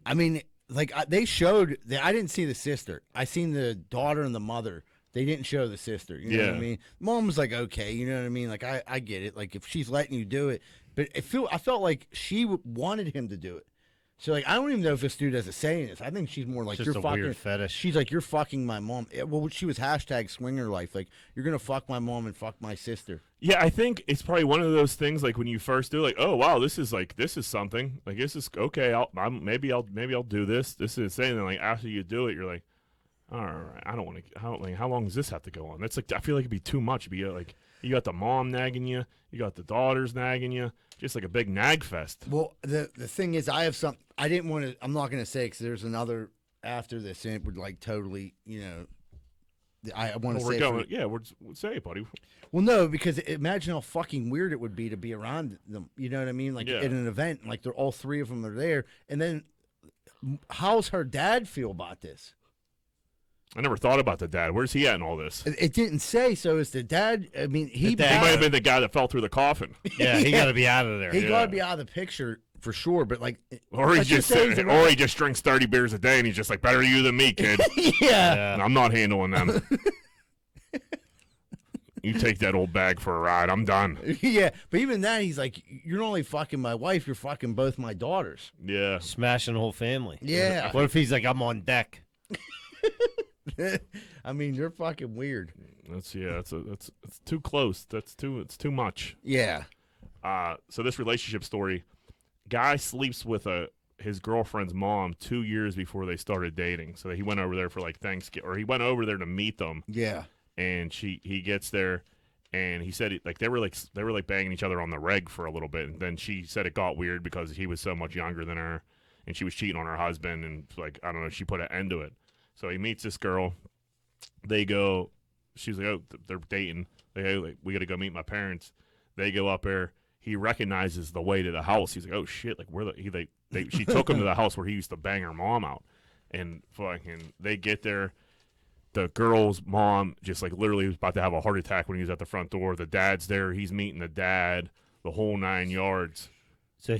I mean, like they showed that I didn't see the sister. I seen the daughter and the mother. They didn't show the sister. You know what I Yeah. mean? Mom was like, okay, you know what I mean? Like I get it. Like if she's letting you do it, but I felt like she wanted him to do it. So like I don't even know if this dude has a say in this. I think she's more like It's you're just a fucking. weird fetish. She's like you're fucking my mom. Well, she was hashtag swinger life. Like you're gonna fuck my mom and fuck my sister. Yeah, I think it's probably one of those things like when you first do, like, oh wow, this is something. Like this is okay. Maybe I'll do this. This is insane. And like after you do it, you're like, all right, I don't want to. How long does this have to go on? That's like I feel like it'd be too much. It'd be like you got the mom nagging you, you got the daughters nagging you, just like a big nag fest. Well, the thing is, I have some. I didn't want to. I'm not gonna say because there's another after this, and it would like totally, you know. I want to Well, say. we're going. Yeah, we'll say it, buddy. Well, no, because imagine how fucking weird it would be to be around them. You know what I mean? Like Yeah. at an event, like they're all three of them are there, and then how's her dad feel about this? I never thought about the dad. Where's he at in all this? It didn't say. So is the dad? I mean, he He dad- might have been the guy that fell through the coffin, Yeah, he got to be out of there. he Yeah. got to be out of the picture for sure. But like, or he let's just say he's or he just drinks 30 beers a day, and he's just like, better you than me, kid. yeah. Yeah. I'm not handling them. You take that old bag for a ride. I'm done. Yeah, but even that, he's like, you're not only fucking my wife, you're fucking both my daughters. Yeah. Smashing the whole family. Yeah. What if he's like, I'm on deck? I mean, you're fucking weird. It's too close. It's too much. Yeah. So this relationship story, guy sleeps with his girlfriend's mom 2 years before they started dating. So he went over there for like Thanksgiving, or he went over there to meet them. Yeah. And he gets there, and he said they were like banging each other on the reg for a little bit, and then she said it got weird because he was so much younger than her, and she was cheating on her husband, and like I don't know, she put an end to it. So he meets this girl. They go. She's like, oh, they're dating. They go, like, we got to go meet my parents. They go up there. He recognizes the way to the house. He's like, oh shit, like she took him to the house where he used to bang her mom out, and fucking they get there. The girl's mom just like literally was about to have a heart attack when he was at the front door. The dad's there. He's meeting the dad, the whole 9 yards. So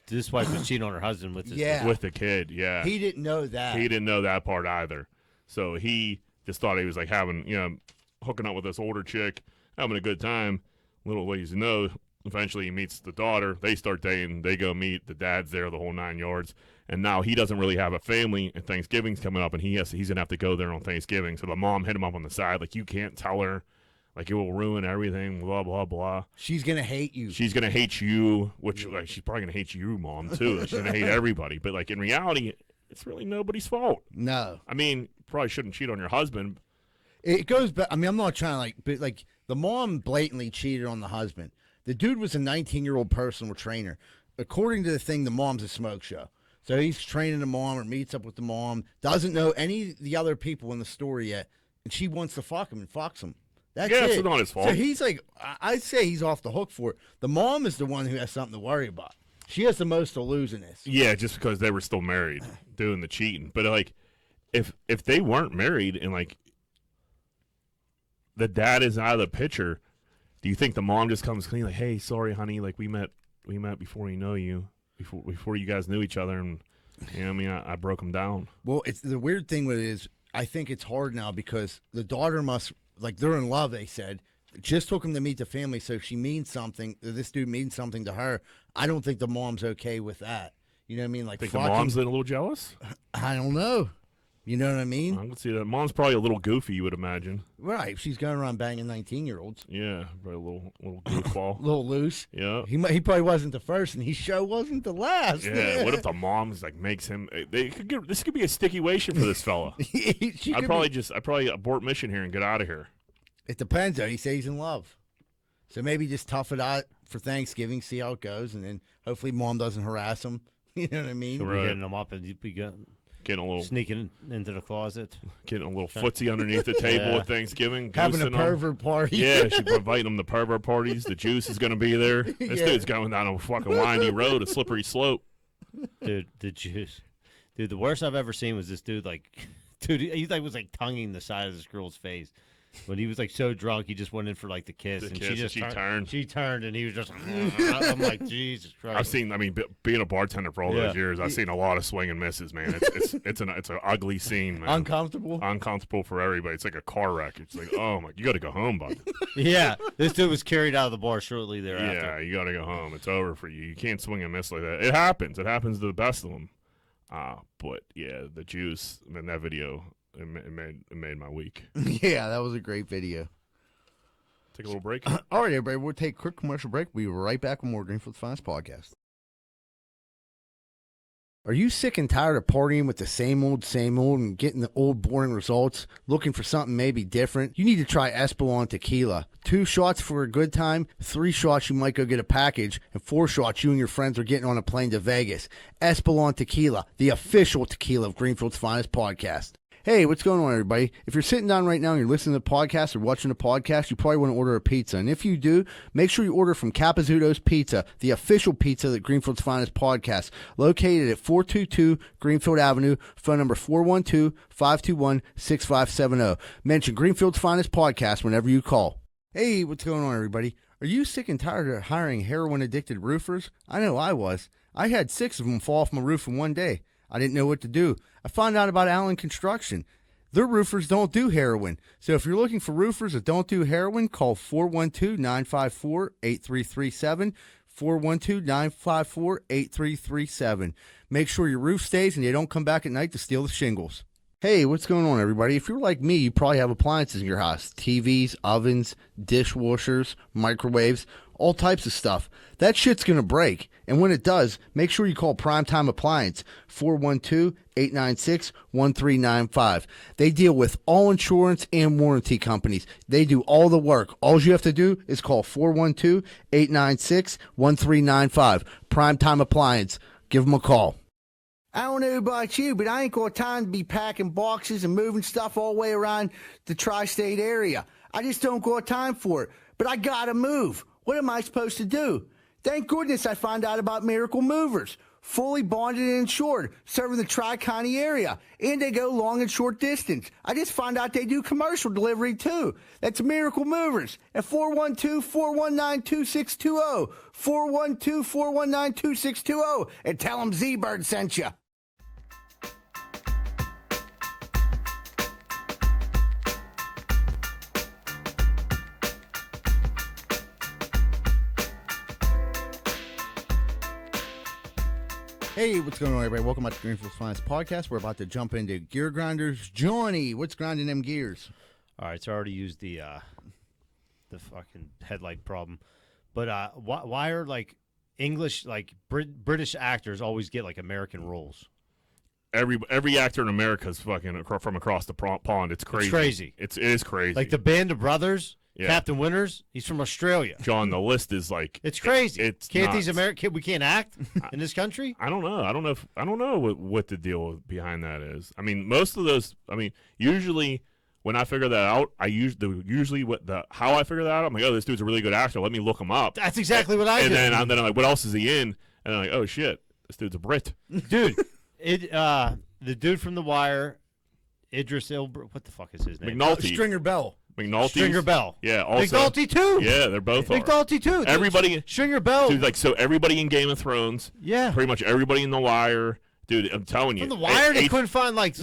this wife was cheating on her husband with his Yeah. With the kid, yeah. He didn't know that. He didn't know that part either. So he just thought he was like having, hooking up with this older chick, having a good time. Little ways to know. Eventually he meets the daughter. They start dating. They go meet. The dad's there, the whole 9 yards. And now he doesn't really have a family, and Thanksgiving's coming up, and he's going to have to go there on Thanksgiving. So the mom hit him up on the side, like, you can't tell her. Like, it will ruin everything, blah, blah, blah. She's going to hate you. She's going to hate you, which, like, she's probably going to hate you, Mom, too. She's going to hate everybody. But, like, in reality, it's really nobody's fault. No. I mean, probably shouldn't cheat on your husband. It goes back. I mean, I'm not trying to, but, the mom blatantly cheated on the husband. The dude was a 19-year-old personal trainer. According to the thing, the mom's a smoke show. So he's training the mom or meets up with the mom, doesn't know any of the other people in the story yet, and she wants to fuck him and fucks him. That's Yeah, it. it's not his fault. So he's like, I'd say he's off the hook for it. The mom is the one who has something to worry about. She has the most to lose in this. Yeah, just because they were still married doing the cheating. But, like, if they weren't married and, like, the dad is out of the picture, do you think the mom just comes clean, like, hey, sorry, honey, like, we met before you know you. Before you guys knew each other, and you know, I mean, I broke him down. Well, it's the weird thing with it is, I think it's hard now because the daughter must, like, they're in love, they said. Just took him to meet the family, so if she means something, this dude means something to her, I don't think the mom's okay with that. You know what I mean? Like, Think the fucking- mom's a little jealous? I don't know. You know what I mean? I can see that. Mom's probably a little goofy, you would imagine. Right. She's going around banging 19-year-olds. Yeah, probably a little goofball. A little loose. Yeah. He probably wasn't the first, and he sure wasn't the last. Yeah, what if the mom's like makes him? This could be a sticky-ation for this fella. She I'd could probably abort mission here and get out of here. It depends, though. He says he's in love. So maybe just tough it out for Thanksgiving, see how it goes, and then hopefully mom doesn't harass him. You know what I mean? Right. Getting them up and be good. getting a little sneaking into the closet. getting a little footsie underneath the table Yeah. at Thanksgiving. Having a ghosting 'em. pervert party. Yeah, she's inviting them to pervert parties. The juice is going to be there. This Yeah. dude's going down a fucking windy road, a slippery slope. Dude, the juice. Dude, the worst I've ever seen was this dude, like, dude, he like was like tonguing the side of this girl's face. When he was like so drunk, he just went in for like the kiss, and she just turned. She turned, and he was just. I'm like, Jesus Christ. I've seen. I mean, being a bartender for all those years, I've seen a lot of swing and misses, man. It's an ugly scene, man. Uncomfortable. Uncomfortable for everybody. It's like a car wreck. It's like, oh my, you got to go home, bud. Yeah, this dude was carried out of the bar shortly Yeah, thereafter. you got to go home. It's over for you. You can't swing and miss like that. It happens. It happens to the best of them. But yeah, the juice in that video, it made my week. Yeah, that was a great video. Take a little break. All right, everybody, we'll take a quick commercial break. We'll be right back with more Greenfield's Finest podcast. Are you sick and tired of partying with the same old, and getting the old, boring results? Looking for something maybe different? You need to try Espolon Tequila. 2 shots for a good time, 3 shots you might go get a package, and 4 shots you and your friends are getting on a plane to Vegas. Espolon Tequila, the official tequila of Greenfield's Finest podcast. Hey, what's going on, everybody? If you're sitting down right now and you're listening to the podcast or watching the podcast, you probably want to order a pizza. And if you do, make sure you order from Capizzuto's Pizza, the official pizza that Greenfield's Finest podcast, located at 422 Greenfield Avenue, phone number 412-521-6570. Mention Greenfield's Finest podcast whenever you call. Hey, what's going on, everybody? Are you sick and tired of hiring heroin-addicted roofers? I know I was. I had 6 of them fall off my roof in one day. I didn't know what to do. I found out about Allen Construction. Their roofers don't do heroin. So if you're looking for roofers that don't do heroin, call 412-954-8337, 412-954-8337. Make sure your roof stays and they don't come back at night to steal the shingles. Hey, what's going on, everybody? If you're like me, you probably have appliances in your house. TVs, ovens, dishwashers, microwaves, all types of stuff. That shit's going to break. And when it does, make sure you call Primetime Appliance, 412-896-1395. They deal with all insurance and warranty companies. They do all the work. All you have to do is call 412-896-1395. Primetime Appliance. Give them a call. I don't know about you, but I ain't got time to be packing boxes and moving stuff all the way around the tri-state area. I just don't got time for it. But I gotta move. What am I supposed to do? Thank goodness I found out about Miracle Movers. Fully bonded and insured, serving the Tri-County area. And they go long and short distance. I just found out they do commercial delivery too. That's Miracle Movers at 412-419-2620. 412-419-2620. And tell them Z-Bird sent you. Hey, what's going on, everybody? Welcome back to Greenfield's Finest podcast. We're about to jump into gear grinders. Johnny, what's grinding them gears? All right, so I already used the fucking headlight problem, but why are like English like British actors always get like American roles? Every actor in America is fucking from across the pond. It's crazy. It's crazy. It is crazy. Like the Band of Brothers, Yeah. Captain Winters, he's from Australia. John, the list is like It's crazy. It's Can't nuts. these American? We can't act in this country. I don't know. I don't know what the deal behind that is. I mean, most of those. I mean, usually when I figure that out, how I figure that out. I'm like, oh, this dude's a really good actor. Let me look him up. That's exactly what I and did. then I'm like, what else is he in? And I'm like, oh shit, this dude's a Brit. Dude, the dude from The Wire, Idris Elba. What the fuck is his name? McNulty. Stringer Bell. McNulty. Stringer Bell. Yeah. Also. McNulty too. Yeah, they're both. McNulty too. Everybody. Stringer Bell. Dude, like so, everybody in Game of Thrones. Yeah. Pretty much everybody in The Wire. Dude, I'm telling you. From The Wire, they couldn't find like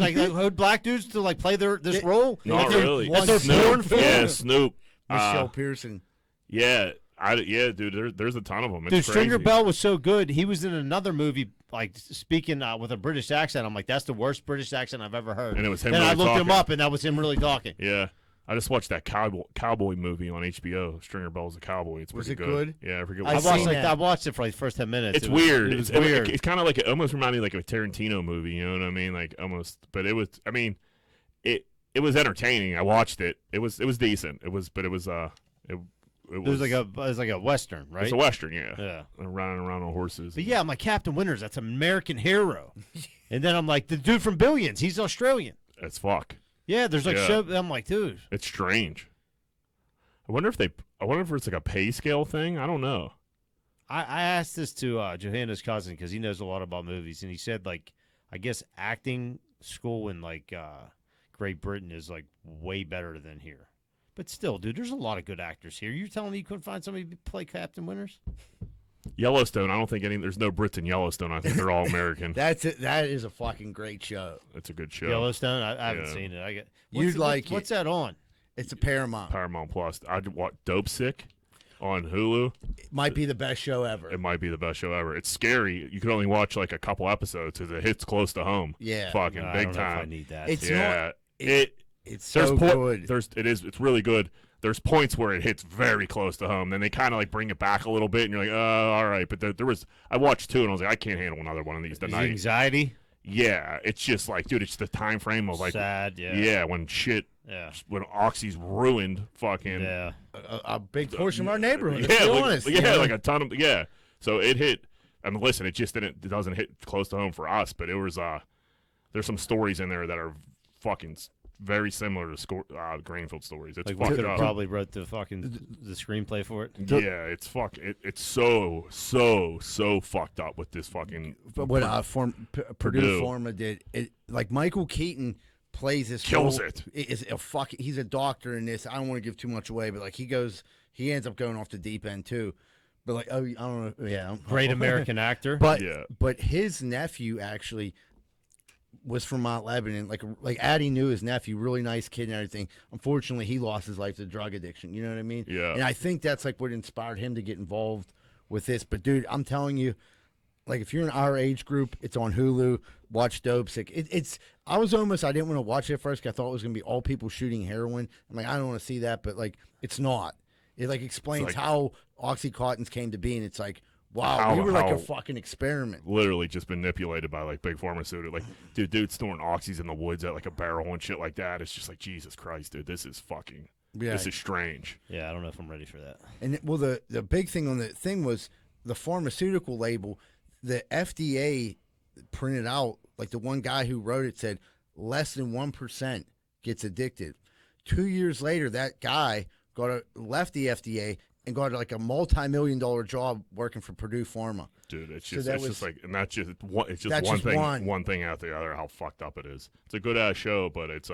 black dudes to like play this role. Not Like, really. That's their Snoop. porn film. Yeah, Snoop. Michelle Pearson. Yeah, dude. There's a ton of them. It's Dude, crazy. Stringer Bell was so good. He was in another movie, like speaking with a British accent. I'm like, that's the worst British accent I've ever heard. And it was him Then I really looked him talking. up, and that was him really talking. Yeah. I just watched that cowboy movie on HBO. Stringer Bell's a cowboy. It's Was pretty it good. good? Yeah, I forget. I What seen I watched it for like the first 10 minutes. it's It was- weird. It was it's weird. It's kind of like it almost reminded me like of a Tarantino movie. You know what I mean? Like almost. But it was. I mean, it was entertaining. I watched it. It was decent. It was It was like a western, right? It's a western, yeah. Yeah. Running around on horses. But yeah, I'm like Captain Winters. That's an American hero. And then I'm like the dude from Billions. He's Australian. It's fuck. Yeah, there's like show. I'm like, dude. It's strange. I wonder if it's like a pay scale thing. I don't know. I asked this to Johanna's cousin because he knows a lot about movies, and he said like, I guess acting school in like Great Britain is like way better than here. But still, dude, there's a lot of good actors here. You're telling me you couldn't find somebody to play Captain Winters? Yellowstone. I don't think there's no Brits in Yellowstone. I think they're all American. That is a fucking great show. It's a good show. Yellowstone. I haven't seen it. What's that on? It's a Paramount. Paramount Plus. I watch Dope Sick on Hulu. It might be the best show ever. It might be the best show ever. It's scary. You can only watch like a couple episodes because it hits close to home. Yeah, fucking I big don't know if time. I need that. It's yeah, it's so good. It's really good. There's points where it hits very close to home. Then they kind of like bring it back a little bit, and you're like, oh, all right. But I watched 2, and I was like, I can't handle another one of these Is tonight. it anxiety? Yeah, it's just like, dude, it's the time frame of like, sad. Yeah. yeah, when shit, when Oxy's ruined, fucking, a big portion of our neighborhood. yeah, To be like, honest, yeah, like a ton of, yeah. So it hit. I mean, listen, it doesn't hit close to home for us, but it was there's some stories in there that are fucking very similar to Grainfield stories. It's Like fucked we could have up. probably wrote the screenplay for it. Yeah, it's it's so fucked up with this fucking. But what Purdue Forma did, like Michael Keaton plays this kills role, it. He's a doctor in this. I don't want to give too much away, but like he ends up going off the deep end too. But like, I don't know, yeah, Great American actor. But his nephew actually was from Mount Lebanon. Like Addie knew his nephew, really nice kid and everything. Unfortunately, he lost his life to drug addiction. You know what I mean? Yeah. And I think that's like what inspired him to get involved with this. But dude, I'm telling you, like if you're in our age group, it's on Hulu. Watch Dope Sick. I didn't want to watch it at first because I thought it was gonna be all people shooting heroin. I'm like, I don't want to see that, but like it's not. It like explains how Oxycontins came to be, and it's like, wow, we were like a fucking experiment. Literally just manipulated by like big pharmaceutical. Like, dude storing oxys in the woods at like a barrel and shit like that. It's just like, Jesus Christ, dude, this is fucking. Yeah. This is strange. Yeah, I don't know if I'm ready for that. And the big thing on the thing was the pharmaceutical label. The FDA printed out, like the one guy who wrote it said less than 1% gets addicted. 2 years later, that guy left the FDA and got like a multi-million-dollar job working for Purdue Pharma. Dude, it's just like, and that's just one thing out the other. How fucked up it is. It's a good ass show, but it's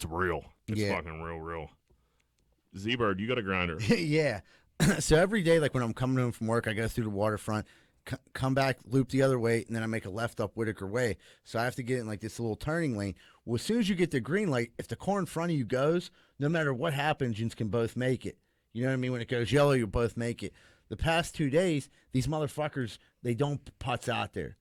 real. It's fucking real. Z-Bird, you got a grinder. Yeah. So every day, like when I'm coming home from work, I go through the waterfront, come back, loop the other way, and then I make a left up Whitaker Way. So I have to get in like this little turning lane. Well, as soon as you get the green light, if the car in front of you goes, no matter what happens, you can both make it. You know what I mean? When it goes yellow, you both make it. The past 2 days, these motherfuckers, they don't putts out there.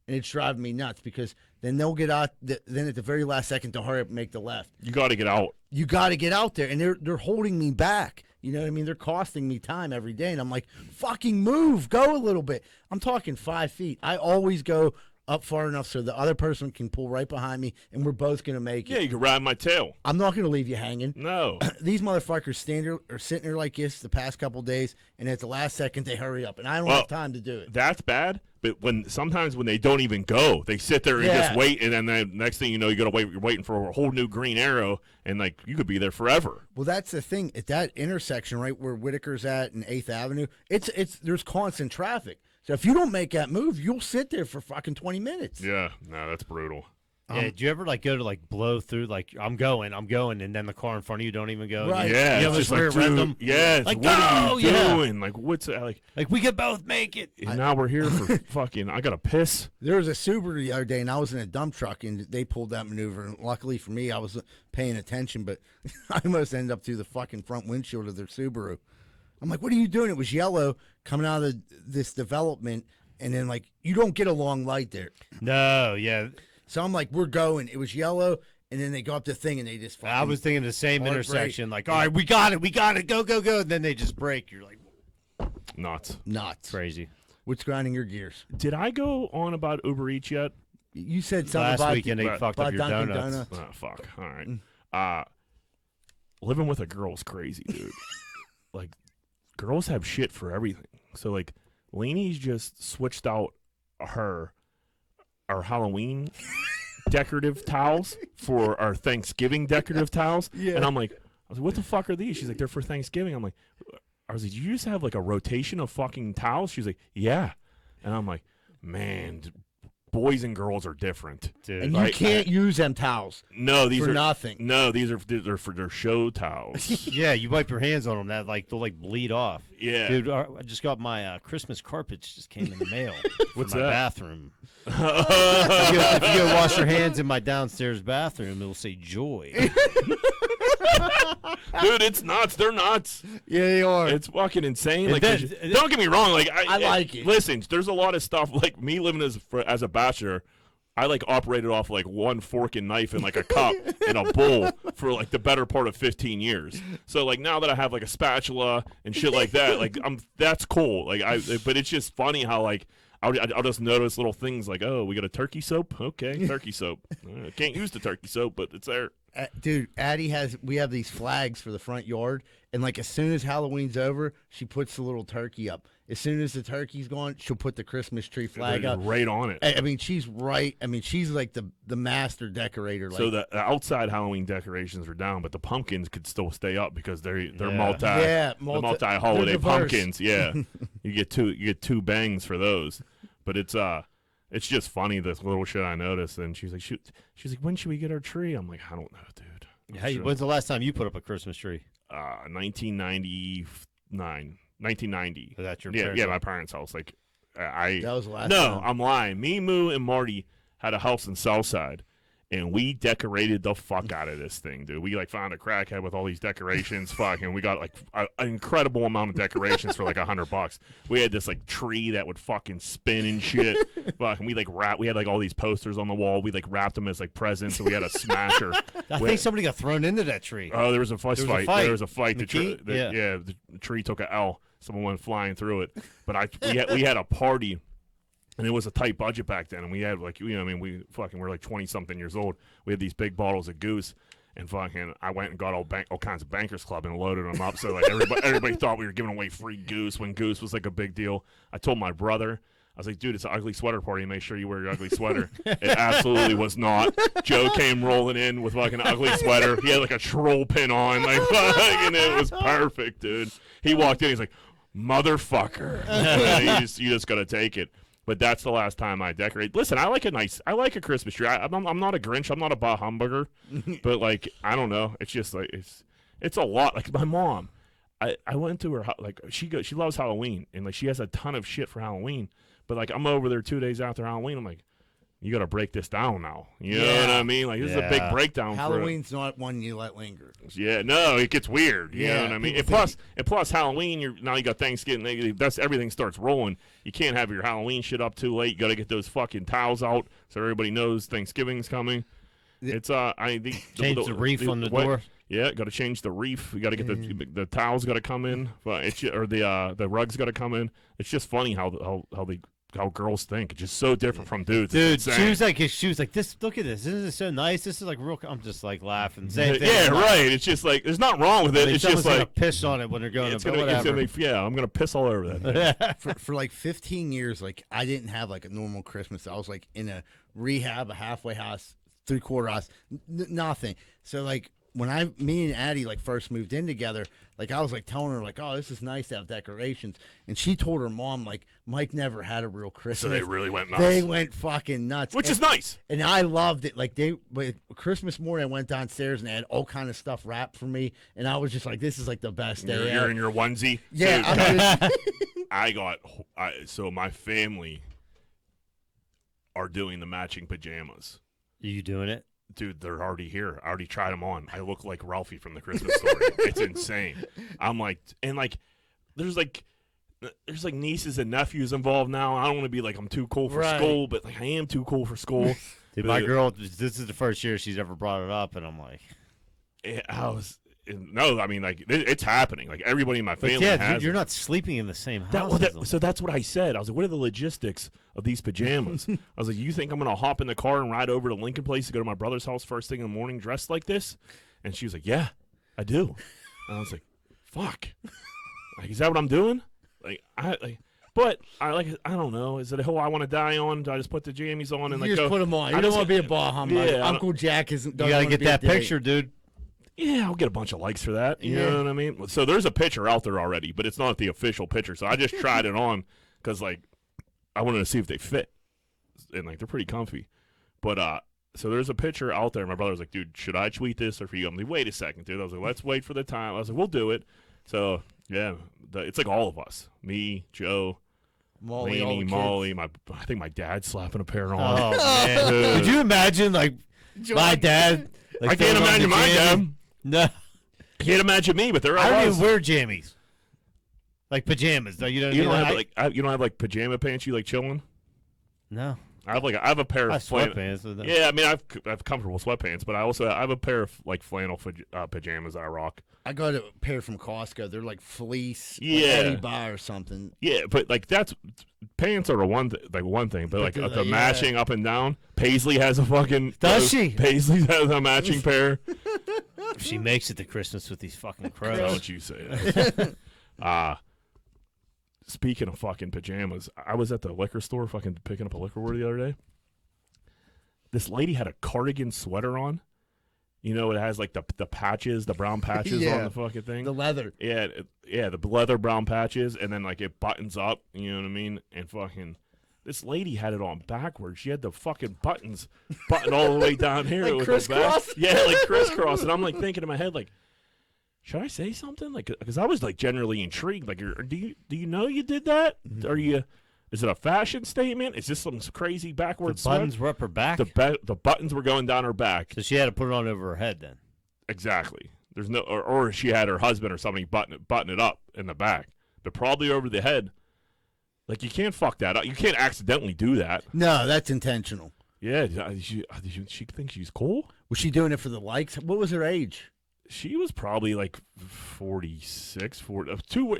And it's driving me nuts because then they'll get out. Then at the very last second, they'll hurry up and make the left. You got to get out. You got to get out there. And they're holding me back. You know what I mean? They're costing me time every day. And I'm like, fucking move. Go a little bit. I'm talking 5 feet. I always go up far enough so the other person can pull right behind me, and we're both going to make it. Yeah, you can ride my tail. I'm not going to leave you hanging. No. These motherfuckers are sitting there like this the past couple days, and at the last second, they hurry up, and I don't have time to do it. That's bad, but sometimes when they don't even go, they sit there and just wait, and then the next thing you know, you're waiting for a whole new green arrow, and like you could be there forever. Well, that's the thing. At that intersection right where Whitaker's at and 8th Avenue, there's constant traffic. So if you don't make that move, you'll sit there for fucking 20 minutes. Yeah, no, that's brutal. Yeah, do you ever like go to like blow through like I'm going, and then the car in front of you don't even go? Right. Yeah, you it's just rear like, end them. Yeah, like what are you yeah. doing? Like what's like we could both make it. And now we're here for fucking. I gotta piss. There was a Subaru the other day, and I was in a dump truck, and they pulled that maneuver. And luckily for me, I was paying attention, but I almost ended up through the fucking front windshield of their Subaru. I'm like, what are you doing? It was yellow coming out of this development. And then, like, you don't get a long light there. No, yeah. So I'm like, we're going. It was yellow, and then they go up the thing, and they just fucking... I was thinking the same hard intersection. break. Like, all right, we got it, go. And then they just break. You're like... Nuts. Crazy. What's grinding your gears? Did I go on about Uber Eats yet? You said something Last about... weekend they fucked up your Dunkin' donuts. Oh, fuck. All right. Living with a girl's crazy, dude. like girls have shit for everything. So like Lainey's just switched out our Halloween decorative towels for our Thanksgiving decorative towels. Yeah. And I was like, what the fuck are these? She's like, they're for Thanksgiving. I'm like, I was like, do you just have like a rotation of fucking towels? She's like, yeah. And I'm like, man, boys and girls are different. Dude. And you Like, can't use them towels No, these for are nothing. No, they're for their show towels. Yeah, you wipe your hands on them. That like they'll like bleed off. Yeah. Dude, I just got my Christmas carpets just came in the mail. What's for my that? bathroom. If you go wash your hands in my downstairs bathroom, it'll say joy. Dude, it's nuts. They're nuts. Yeah, they are. It's fucking insane. And Like, then- don't get me wrong. Like, I like it. Listen, there's a lot of stuff. Like me living as a bachelor, I like operated off like one fork and knife and like a cup and a bowl for like the better part of 15 years. So like now that I have like a spatula and shit like that, like that's cool. Like but it's just funny how like I'll just notice little things like, oh, we got a turkey soap. Okay, turkey soap. Can't use the turkey soap, but it's there. Dude, Addie we have these flags for the front yard, and like as soon as Halloween's over, she puts the little turkey up. As soon as the turkey's gone, she'll put the Christmas tree flag They're up. right on it. I mean, she's right. I mean, she's like the master decorator. Like, So the outside Halloween decorations are down, but the pumpkins could still stay up because they're Yeah. Yeah, multi they're holiday diverse. pumpkins. Yeah, you get two bangs for those. But it's just funny this little shit I noticed. And she's like, when should we get our tree? I'm like, I don't know, dude. Hey, when's the last time you put up a Christmas tree? 1990. Is that your Yeah, parents' yeah, house? my parents' house. Like I that was the last no, time. I'm lying. Me, Moo, and Marty had a house in Southside, and we decorated the fuck out of this thing, dude. We like found a crackhead with all these decorations, fuck, and we got like an incredible amount of decorations for like $100. We had this like tree that would fucking spin and shit, fuck, and we like we had like all these posters on the wall. We like wrapped them as like presents, and we had a smasher. I think somebody got thrown into that tree. Oh, there was a fight. There was a fight. There was a fight. McKee? Yeah. The tree took a L. Someone went flying through it. But we had a party, and it was a tight budget back then. And we had like, I mean, we were like 20-something years old. We had these big bottles of Goose, and fucking I went and got all kinds of Bankers Club and loaded them up. So like everybody thought we were giving away free Goose when Goose was like a big deal. I told my brother. I was like, dude, it's an ugly sweater party. Make sure you wear your ugly sweater. It absolutely was not. Joe came rolling in with like an ugly sweater. He had like a troll pin on, like, and it was perfect, dude. He walked in. He's like, motherfucker. And you just got to take it. But that's the last time I decorate. Listen, I like a Christmas tree. I'm not a Grinch. I'm not a bah humbugger. But like, I don't know. It's just like it's a lot. Like my mom, I went to her, like she loves Halloween, and like she has a ton of shit for Halloween. But like I'm over there 2 days after Halloween. I'm like, you got to break this down now. You know what I mean? Like this is a big breakdown. Halloween's not one you let linger. Yeah, no, it gets weird. You know what I mean? people And plus Halloween, now you got Thanksgiving. That's everything starts rolling. You can't have your Halloween shit up too late. You got to get those fucking towels out so everybody knows Thanksgiving's coming. It's Change the reef on the door. Yeah, got to change the reef. You got to get the towels got to come in, but the rugs got to come in. It's just funny how girls think. It's just so different from dudes. Dude, It's insane. she was like, this. Look at this. This is so nice. This is like real. I'm just like laughing. Same thing. Yeah, I'm like, right. It's just like there's nothing wrong with it. I mean, It's someone's just gonna like piss on it when they're going it's to gonna, bed. it's Whatever. gonna, I'm gonna piss all over that. for like 15 years, like I didn't have like a normal Christmas. I was like in a rehab, a halfway house, 3/4 house, nothing. So like when me and Addie like first moved in together, like I was like telling her like, oh, this is nice to have decorations, and she told her mom like Mike never had a real Christmas. So they really went nuts. They went fucking nuts, Which is nice. and I loved it. Like but Christmas morning, I went downstairs and they had all kind of stuff wrapped for me, and I was just like, this is like the best day. You're in your onesie. Yeah, Dude, so my family are doing the matching pajamas. You doing it? Dude, they're already here. I already tried them on. I look like Ralphie from the Christmas Story. It's insane. I'm like, and like, there's like nieces and nephews involved now. I don't want to be like I'm too cool for Right. school, but like I am too cool for school. Dude, my girl. This is the first year she's ever brought it up, and I'm like, No, I mean like it's happening. Like everybody in my but family yeah, has. you're it. not sleeping in the same house. as them. So that's what I said. I was like, what are the logistics of these pajamas? I was like, you think I'm going to hop in the car and ride over to Lincoln Place to go to my brother's house first thing in the morning dressed like this? And she was like, yeah, I do. And I was like, fuck. Like, is that what I'm doing? But I don't know. Is it a hill I want to die on? Do I just put the jammies on and You like just put them on. You don't want to be a ball humbug. Yeah, Uncle Jack isn't. You got to get that picture, dude. Yeah, I'll get a bunch of likes for that. You know what I mean? So there's a picture out there already, but it's not the official picture. So I just tried it on because like I wanted to see if they fit, and like they're pretty comfy. But so there's a picture out there. My brother was like, "Dude, should I tweet this or for you?" I'm like, "Wait a second, dude." I was like, "Let's wait for the time." I was like, "We'll do it." So yeah, it's like all of us: me, Joe, Molly, Lainey, Molly. I think my dad's slapping a pair on. Oh man, could you imagine like my dad? Like, I can't imagine my dad. No, I can't imagine me, but there I I don't was. even wear jammies, like pajamas. You know, You don't have you don't have like pajama pants. You like chilling? no. I have a pair I of have sweatpants. With them. Yeah, I mean I have comfortable sweatpants, but I have a pair of like flannel pajamas that I rock. I got a pair from Costco. They're like fleece, Yeah. Eddie Bar or something. Yeah, but like pants are one thing, but like But the yeah. matching up and down. Paisley has a fucking Does she? Paisley has a matching pair. If she makes it to Christmas with these fucking crows. Don't you say that? Speaking of fucking pajamas, I was at the liquor store fucking picking up a liquor order the other day. This lady had a cardigan sweater on. You know, it has like the patches, the brown patches Yeah. on the fucking thing. The leather. Yeah, the leather brown patches, and then like it buttons up. You know what I mean? And fucking, this lady had it on backwards. She had the fucking buttons buttoned all the way down here. Like with crisscross? the back. Yeah, like crisscross. And I'm like thinking in my head, like, should I say something? Like, because I was like generally intrigued. Like, do you know you did that? Mm-hmm. Are you? Is it a fashion statement? Is this some crazy backwards? The buttons were up her back, The buttons were going down her back. so she had to put it on over her head. Then Exactly. There's no, or she had her husband or somebody button it up in the back, but probably over the head. Like, you can't fuck that up. You can't accidentally do that. No, that's intentional. Yeah, she thinks she's cool. Was she doing it for the likes? What was her age? She was probably like 46, 40, too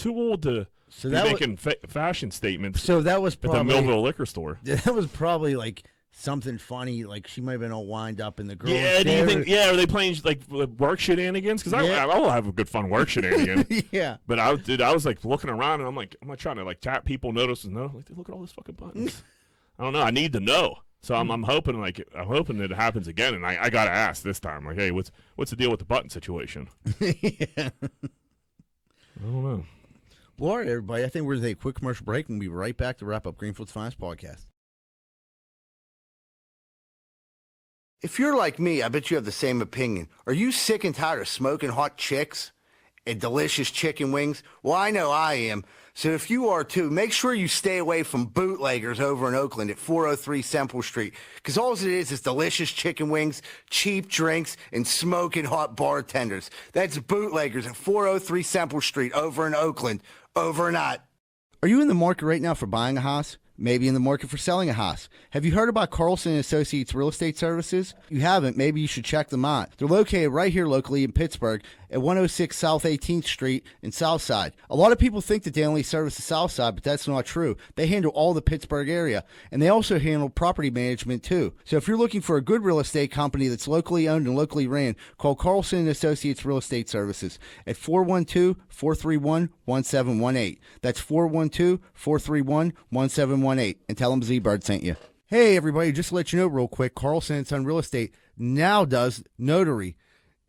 old to So be that was, making fashion statements so that was at the probably Millville liquor store. that was probably like something funny. Like she might have been all wind up in the girl. Yeah, do you think? Yeah, are they playing like work shenanigans? Because Yeah. I will have a good fun work shenanigan. Yeah. But I was like looking around, and I'm like, I'm not trying to like tap people, notice, and no, like, look at all this fucking buttons. I don't know. I need to know. So I'm hoping that it happens again, and I gotta ask this time. Like, hey, what's the deal with the button situation? Yeah. I don't know. Well, all right, everybody. I think we're going to take a quick commercial break and we'll be right back to wrap up Greenfield's Finest Podcast. If you're like me, I bet you have the same opinion. Are you sick and tired of smoking hot chicks and delicious chicken wings? Well, I know I am. So if you are too, make sure you stay away from bootleggers over in Oakland at 403 Semple Street. Because all it is delicious chicken wings, cheap drinks, and smoking hot bartenders. That's bootleggers at 403 Semple Street over in Oakland. Over and out. Are you in the market right now for buying a house? Maybe in the market for selling a house. Have you heard about Carlson & Associates Real Estate Services? If you haven't, maybe you should check them out. They're located right here locally in Pittsburgh at 106 South 18th Street in Southside. A lot of people think that they only service the Southside, but that's not true. They handle all the Pittsburgh area, and they also handle property management too. So if you're looking for a good real estate company that's locally owned and locally ran, call Carlson & Associates Real Estate Services at 412-431-1718. That's 412-431-1718. And tell them Z-Bird sent you. Hey, everybody, just to let you know real quick, Carlson & Son Real Estate now does notary.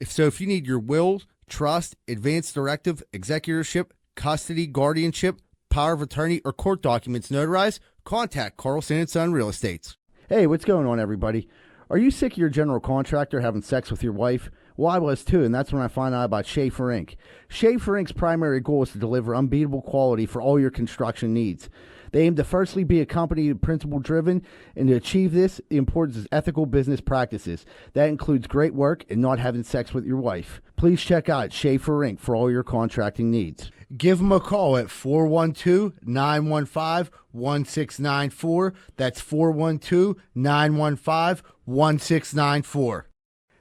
If you need your wills, trust, advance directive, executorship, custody, guardianship, power of attorney, or court documents notarized, contact Carlson & Son Real Estates. Hey, what's going on, everybody? Are you sick of your general contractor having sex with your wife? Well, I was too, and that's when I found out about Schaefer Inc. Schaefer Inc.'s primary goal is to deliver unbeatable quality for all your construction needs. They aim to firstly be a company principle-driven, and to achieve this, the importance is ethical business practices. That includes great work and not having sex with your wife. Please check out Schaefer Inc. for all your contracting needs. Give them a call at 412-915-1694. That's 412-915-1694.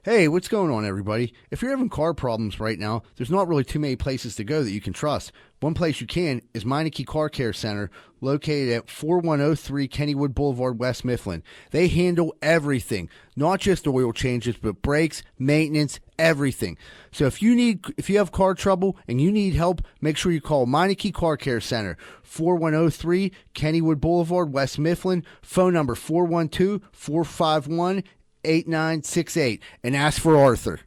Hey, what's going on, everybody? If you're having car problems right now, there's not really too many places to go that you can trust. One place you can is Meineke Car Care Center, located at 4103 Kennywood Boulevard, West Mifflin. They handle everything, not just oil changes, but brakes, maintenance, everything. So if you have car trouble and you need help, make sure you call Meineke Car Care Center, 4103 Kennywood Boulevard, West Mifflin. Phone number 412-451-8968, and ask for Arthur.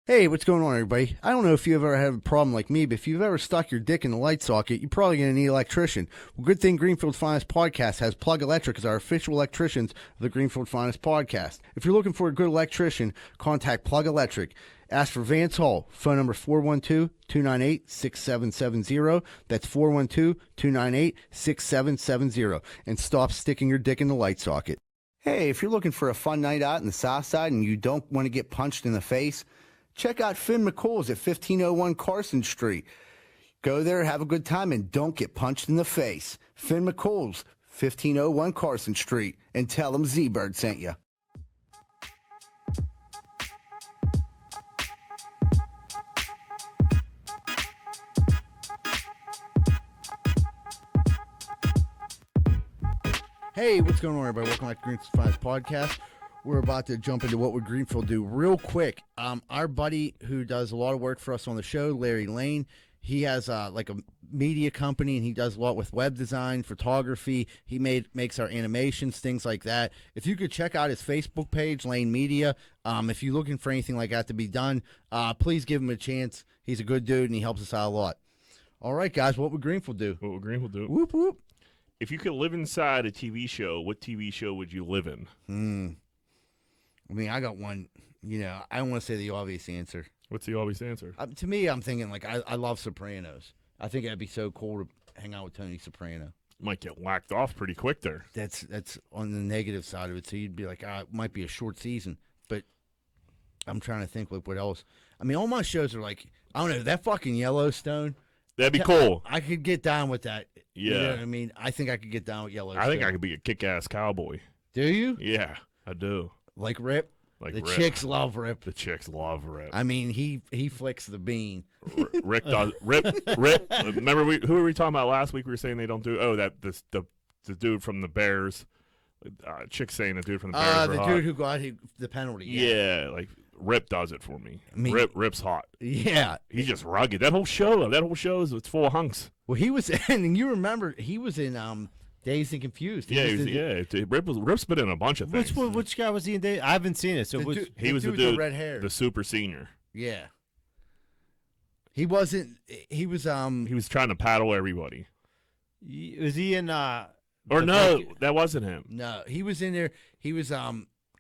Hey, what's going on, everybody? I don't know if you've ever had a problem like me, but if you've ever stuck your dick in the light socket, you're probably going to need an electrician. Well, good thing Greenfield's Finest Podcast has Plug Electric as our official electricians of the Greenfield Finest Podcast. If you're looking for a good electrician, contact Plug Electric. Ask for Vance Hall. Phone number 412-298-6770. That's 412-298-6770. And stop sticking your dick in the light socket. Hey, if you're looking for a fun night out in the South Side and you don't want to get punched in the face, check out Finn McCool's at 1501 Carson Street. Go there, have a good time, and don't get punched in the face. Finn McCool's, 1501 Carson Street, and tell them Z-Bird sent you. Hey, what's going on, everybody? Welcome back to Greenfield's Finest Podcast. We're about to jump into what would Greenfield do real quick. Our buddy who does a lot of work for us on the show, Larry Lane, he has like a media company, and he does a lot with web design, photography. He makes our animations, things like that. If you could check out his Facebook page, Lane Media, if you're looking for anything like that to be done, please give him a chance. He's a good dude, and he helps us out a lot. All right, guys, what would Greenfield do? What would Greenfield do? Whoop, whoop. If you could live inside a TV show, what TV show would you live in? I mean, I got one, I don't want to say the obvious answer. What's the obvious answer? To me, I'm thinking, like, I love Sopranos. I think it'd be so cool to hang out with Tony Soprano. Might get whacked off pretty quick there. That's on the negative side of it. So you'd be like, it might be a short season. But I'm trying to think, like, what else. I mean, all my shows are like, I don't know, that fucking Yellowstone. That'd be cool. I could get down with that. Yeah. You know what I mean? I think I could get down with Yellowstone. I think I could be a kick-ass cowboy. Do you? Yeah, I do. Like Rip? Like the Rip. chicks love Rip. The chicks love Rip. I mean, he flicks the bean. Rick does. Rip. Remember who were we talking about last week? We were saying they don't do. Oh, the dude from the Bears. Chick's saying the dude from the Bears. The dude who got the penalty. Yeah, like Rip does it for me. I mean, Rip's hot. Yeah, he's just rugged. That whole show it's full of hunks. Well, he was, and you remember he was in Dazed and Confused. Rip's been in a bunch of things. Which guy was he in? I haven't seen it. So he was the dude with red hair, the super senior. Yeah, he wasn't. He was. He was trying to paddle everybody. Was he in? Or no, that wasn't him. No, he was in there. He was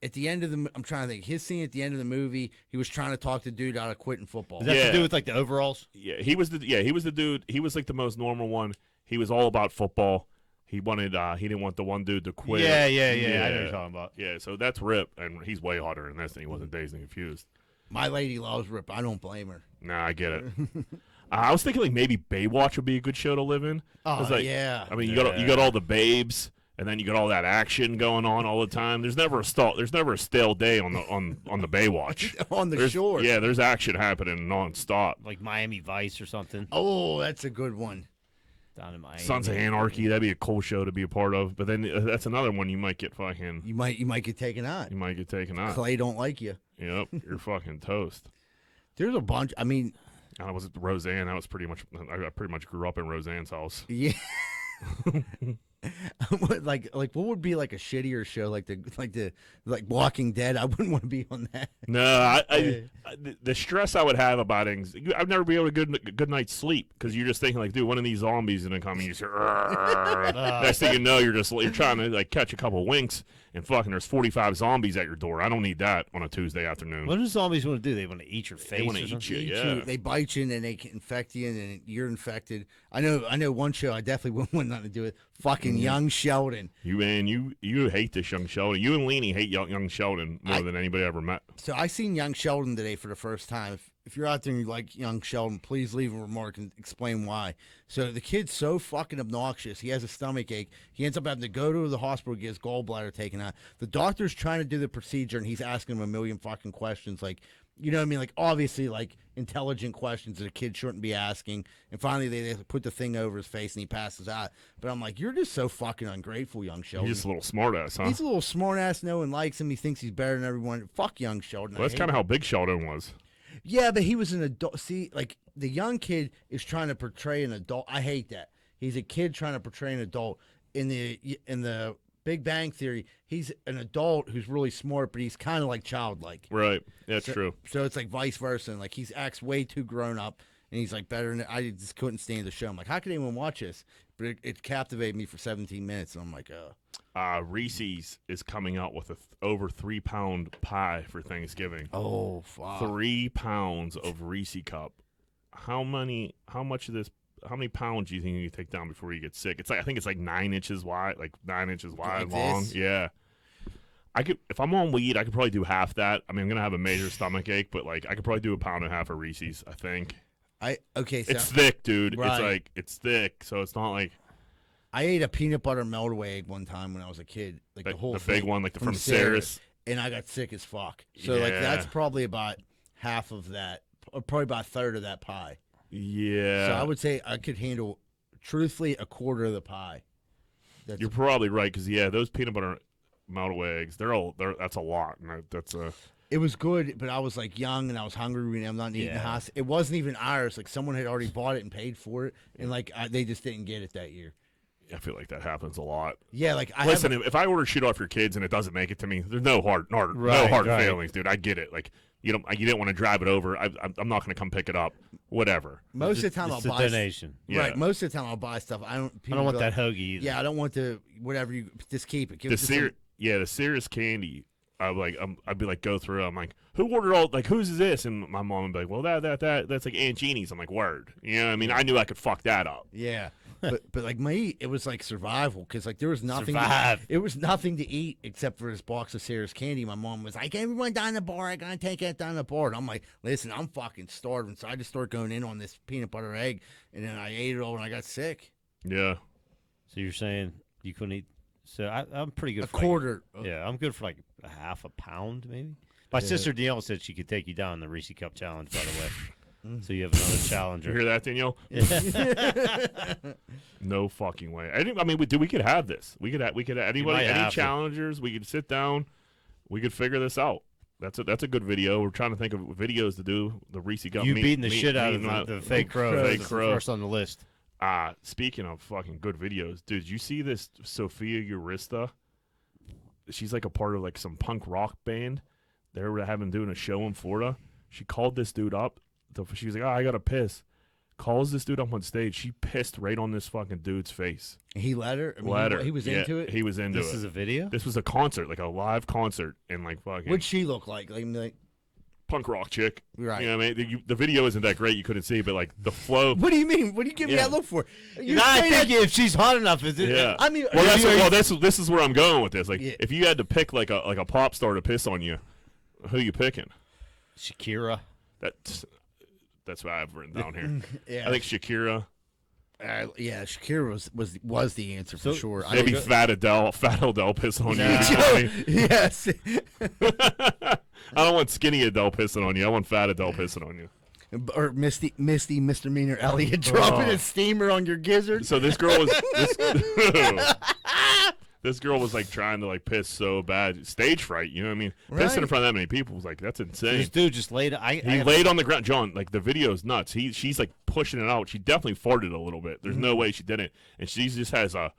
at the end of the. I'm trying to think. His scene at the end of the movie, he was trying to talk the dude out of quitting football. Does that have to do with like the overalls? Yeah, he was the dude. He was like the most normal one. He was all about football. He wanted. He didn't want the one dude to quit. Yeah. I know what you're talking about. Yeah, so that's Rip, and he's way hotter than this, and he wasn't Dazed and Confused. My lady loves Rip. I don't blame her. Nah, I get it. I was thinking like maybe Baywatch would be a good show to live in. Oh, like, yeah. I mean, you got all the babes, and then you got all that action going on all the time. There's never a stale day on the Baywatch. On the shore. Yeah, there's action happening nonstop. Like Miami Vice or something. Oh, that's a good one. Down in Miami. Sons of Anarchy, that'd be a cool show to be a part of. But then that's another one you might get fucking. You might get taken on. You might get taken on. Clay don't like you. Yep, you're fucking toast. There's a bunch. I mean, I was at Roseanne. I pretty much grew up in Roseanne's house. Yeah. like what would be like a shittier show like Walking Dead? I wouldn't want to be on that. No, the stress I would have about it, I'd never be able to get a good night's sleep because you're just thinking like, dude, one of these zombies is gonna come and you just hear, next thing you know, you're trying to like catch a couple winks and fucking there's 45 zombies at your door. I don't need that on a Tuesday afternoon. What do zombies want to do? They want to eat your face. They want to eat you. Yeah, they bite you and then they can infect you and then you're infected. I know one show I definitely wouldn't want nothing to do with. Fucking Young Sheldon. You hate this Young Sheldon. You and Leanie hate young Sheldon more than anybody ever met. So I seen Young Sheldon today for the first time. if you're out there and you like young Sheldon, please leave a remark and explain why. So the kid's so fucking obnoxious. He has a stomach ache. He ends up having to go to the hospital to get his gallbladder taken out. The doctor's trying to do the procedure, and he's asking him a million fucking questions. Like, you know what I mean? Like, obviously, like, intelligent questions that a kid shouldn't be asking. And finally, they put the thing over his face, and he passes out. But I'm like, you're just so fucking ungrateful, young Sheldon. He's just a little smartass, huh? He's a little smartass. No one likes him. He thinks he's better than everyone. Fuck young Sheldon. Well, that's kind of how big Sheldon was. Yeah, but he was an adult. See, like, the young kid is trying to portray an adult. I hate that. He's a kid trying to portray an adult. In the Big Bang Theory, he's an adult who's really smart, but he's kind of like childlike. Right. That's true. So it's like vice versa. And like, he's acts way too grown up, and he's like better than I just couldn't stand the show. I'm like, how could anyone watch this? But it captivated me for 17 minutes, and I'm like, Reese's is coming out with a over 3 pound pie for Thanksgiving. oh fuck. 3 pounds of Reese cup. How many pounds do you think you take down before you get sick? It's like, I think it's like 9 inches wide, Like long. this? Yeah. If I'm on weed, I could probably do half that. I mean, I'm gonna have a major stomach ache, but like, I could probably do 1.5 pounds of Reese's. I think So it's thick, dude. Right. It's thick, so it's not like I ate a peanut butter meltway egg one time when I was a kid, like the whole the thing, big one, like from Sarah's. and I got sick as fuck. So like, Yeah. that's probably about half of that, or probably about a third of that pie. Yeah. So I would say I could handle, truthfully, a quarter of the pie. That's You're probably right, because those peanut butter meltaway eggs, that's a lot, and that's a. It was good, but I was like young and I was hungry and I'm not eating the house. It wasn't even ours. Like, someone had already bought it and paid for it, and like they just didn't get it that year. I feel like that happens a lot. Yeah, like Listen, if I order shit off your kids and it doesn't make it to me, there's no hard feelings, dude. I get it. Like, you didn't want to drive it over. I'm not going to come pick it up. Whatever. most of the time It's I'll a buy donation. Yeah. Right, most of the time I'll buy stuff. I don't want be that like, hoagie either. Yeah, I don't want the whatever you just keep it. Give it to some- The Cirrus candy. I'd be like, go through. I'm like, who ordered all? Like, whose is this? And my mom would be like, well, that's like Aunt Jeannie's. I'm like, word. You know what I mean? I knew I could fuck that up. Yeah, but like it was like survival, because like there was nothing. Survive. It was nothing to eat except for this box of Sarah's candy. My mom was like, "Everyone down the bar, I gotta take it down the bar." And I'm like, "Listen, I'm fucking starving," so I just started going in on this peanut butter egg, and then I ate it all, and I got sick. Yeah. So you're saying you couldn't eat? So I'm pretty good. A for quarter. Like, yeah, I'm good for like a half a pound, maybe. My sister Danielle said she could take you down the Reese Cup challenge. By the way, so you have another You challenger. hear that, Danielle? No fucking way. We could have this. We could anybody, might any have to. challengers. We could sit down. We could figure this out. That's a good video. We're trying to think of videos to do. The Reese Cup. You beating the shit out of the fake crow. Fake That's crow. the first on the list. Speaking of fucking good videos, dude, did you see this Sophia Urista? She's like a part of like some punk rock band. They were doing a show in Florida. She called this dude up. She was like, I gotta piss. Calls this dude up on stage. She pissed right on this fucking dude's face. He let her. I mean, He was Yeah, into it. He was into it. This is a video. This was a concert, like a live concert, and like fucking What'd she look like? Like punk rock chick. Right. You know what I mean? The video isn't that great. You couldn't see, but like the flow. what do you mean? What do you give me Yeah. that look for? You're not thinking if she's hot enough, is it? Yeah. I mean, This is where I'm going with this. Like, Yeah. if you had to pick like a pop star to piss on you, who you picking? Shakira. That's what I've written down here. yeah, I think Shakira, yeah, Shakira was the answer for So- sure. I maybe don't- Fat Adele pissing on Nah. you. yes. I don't want skinny Adele pissing on you. I want Fat Adele pissing on you. Or Misty misdemeanor Elliot dropping a steamer on your gizzard. So this girl was this girl was like trying to like piss so bad, stage fright. You know what I mean? Right. Pissing in front of that many people was like, that's insane. This dude just laid. He laid on the ground, John. Like the video's nuts. She's like pushing it out. She definitely farted a little bit. There's no way she didn't, and she just has a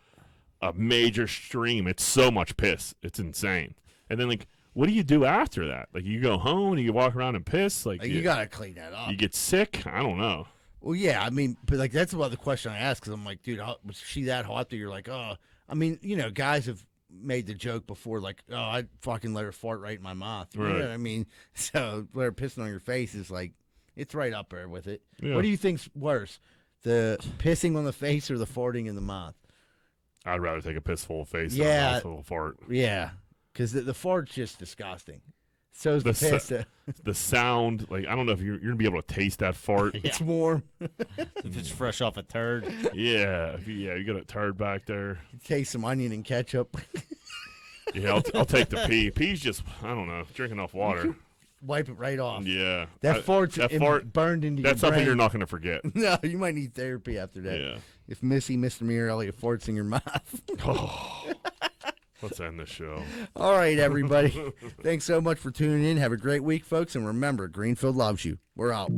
major stream. It's so much piss. It's insane. And then like, what do you do after that? Like you go home and you walk around and piss. Like You gotta clean that up. you get sick. I don't know. Well, yeah, I mean, but like that's about the question I asked, because I'm like, dude, was she that hot that you're like, oh, I mean, you know, guys have made the joke before, like, oh, I'd fucking let her fart right in my mouth. You know Right. what I mean? So let her pissing on your face is like, it's right up there with it. Yeah. What do you think's worse, the pissing on the face or the farting in the mouth? I'd rather take a piss full of face Yeah. than a mouthful of fart. Yeah, because the fart's just disgusting. So's the The pasta. The sound, like I don't know if you're gonna be able to taste that fart. It's warm. If it's fresh off a turd. Yeah, you got a turd back there. Taste some onion and ketchup. Yeah, I'll take the pee. Pee's just I don't know, drinking enough water. Wipe it right off. Yeah, That fart's burned into your That's something brain. you're not gonna forget. No, you might need therapy after that. Yeah. If Mr. Mirelli farts in your mouth. Oh, let's end the show. All right, everybody. Thanks so much for tuning in. Have a great week, folks. And remember, Greenfield loves you. We're out.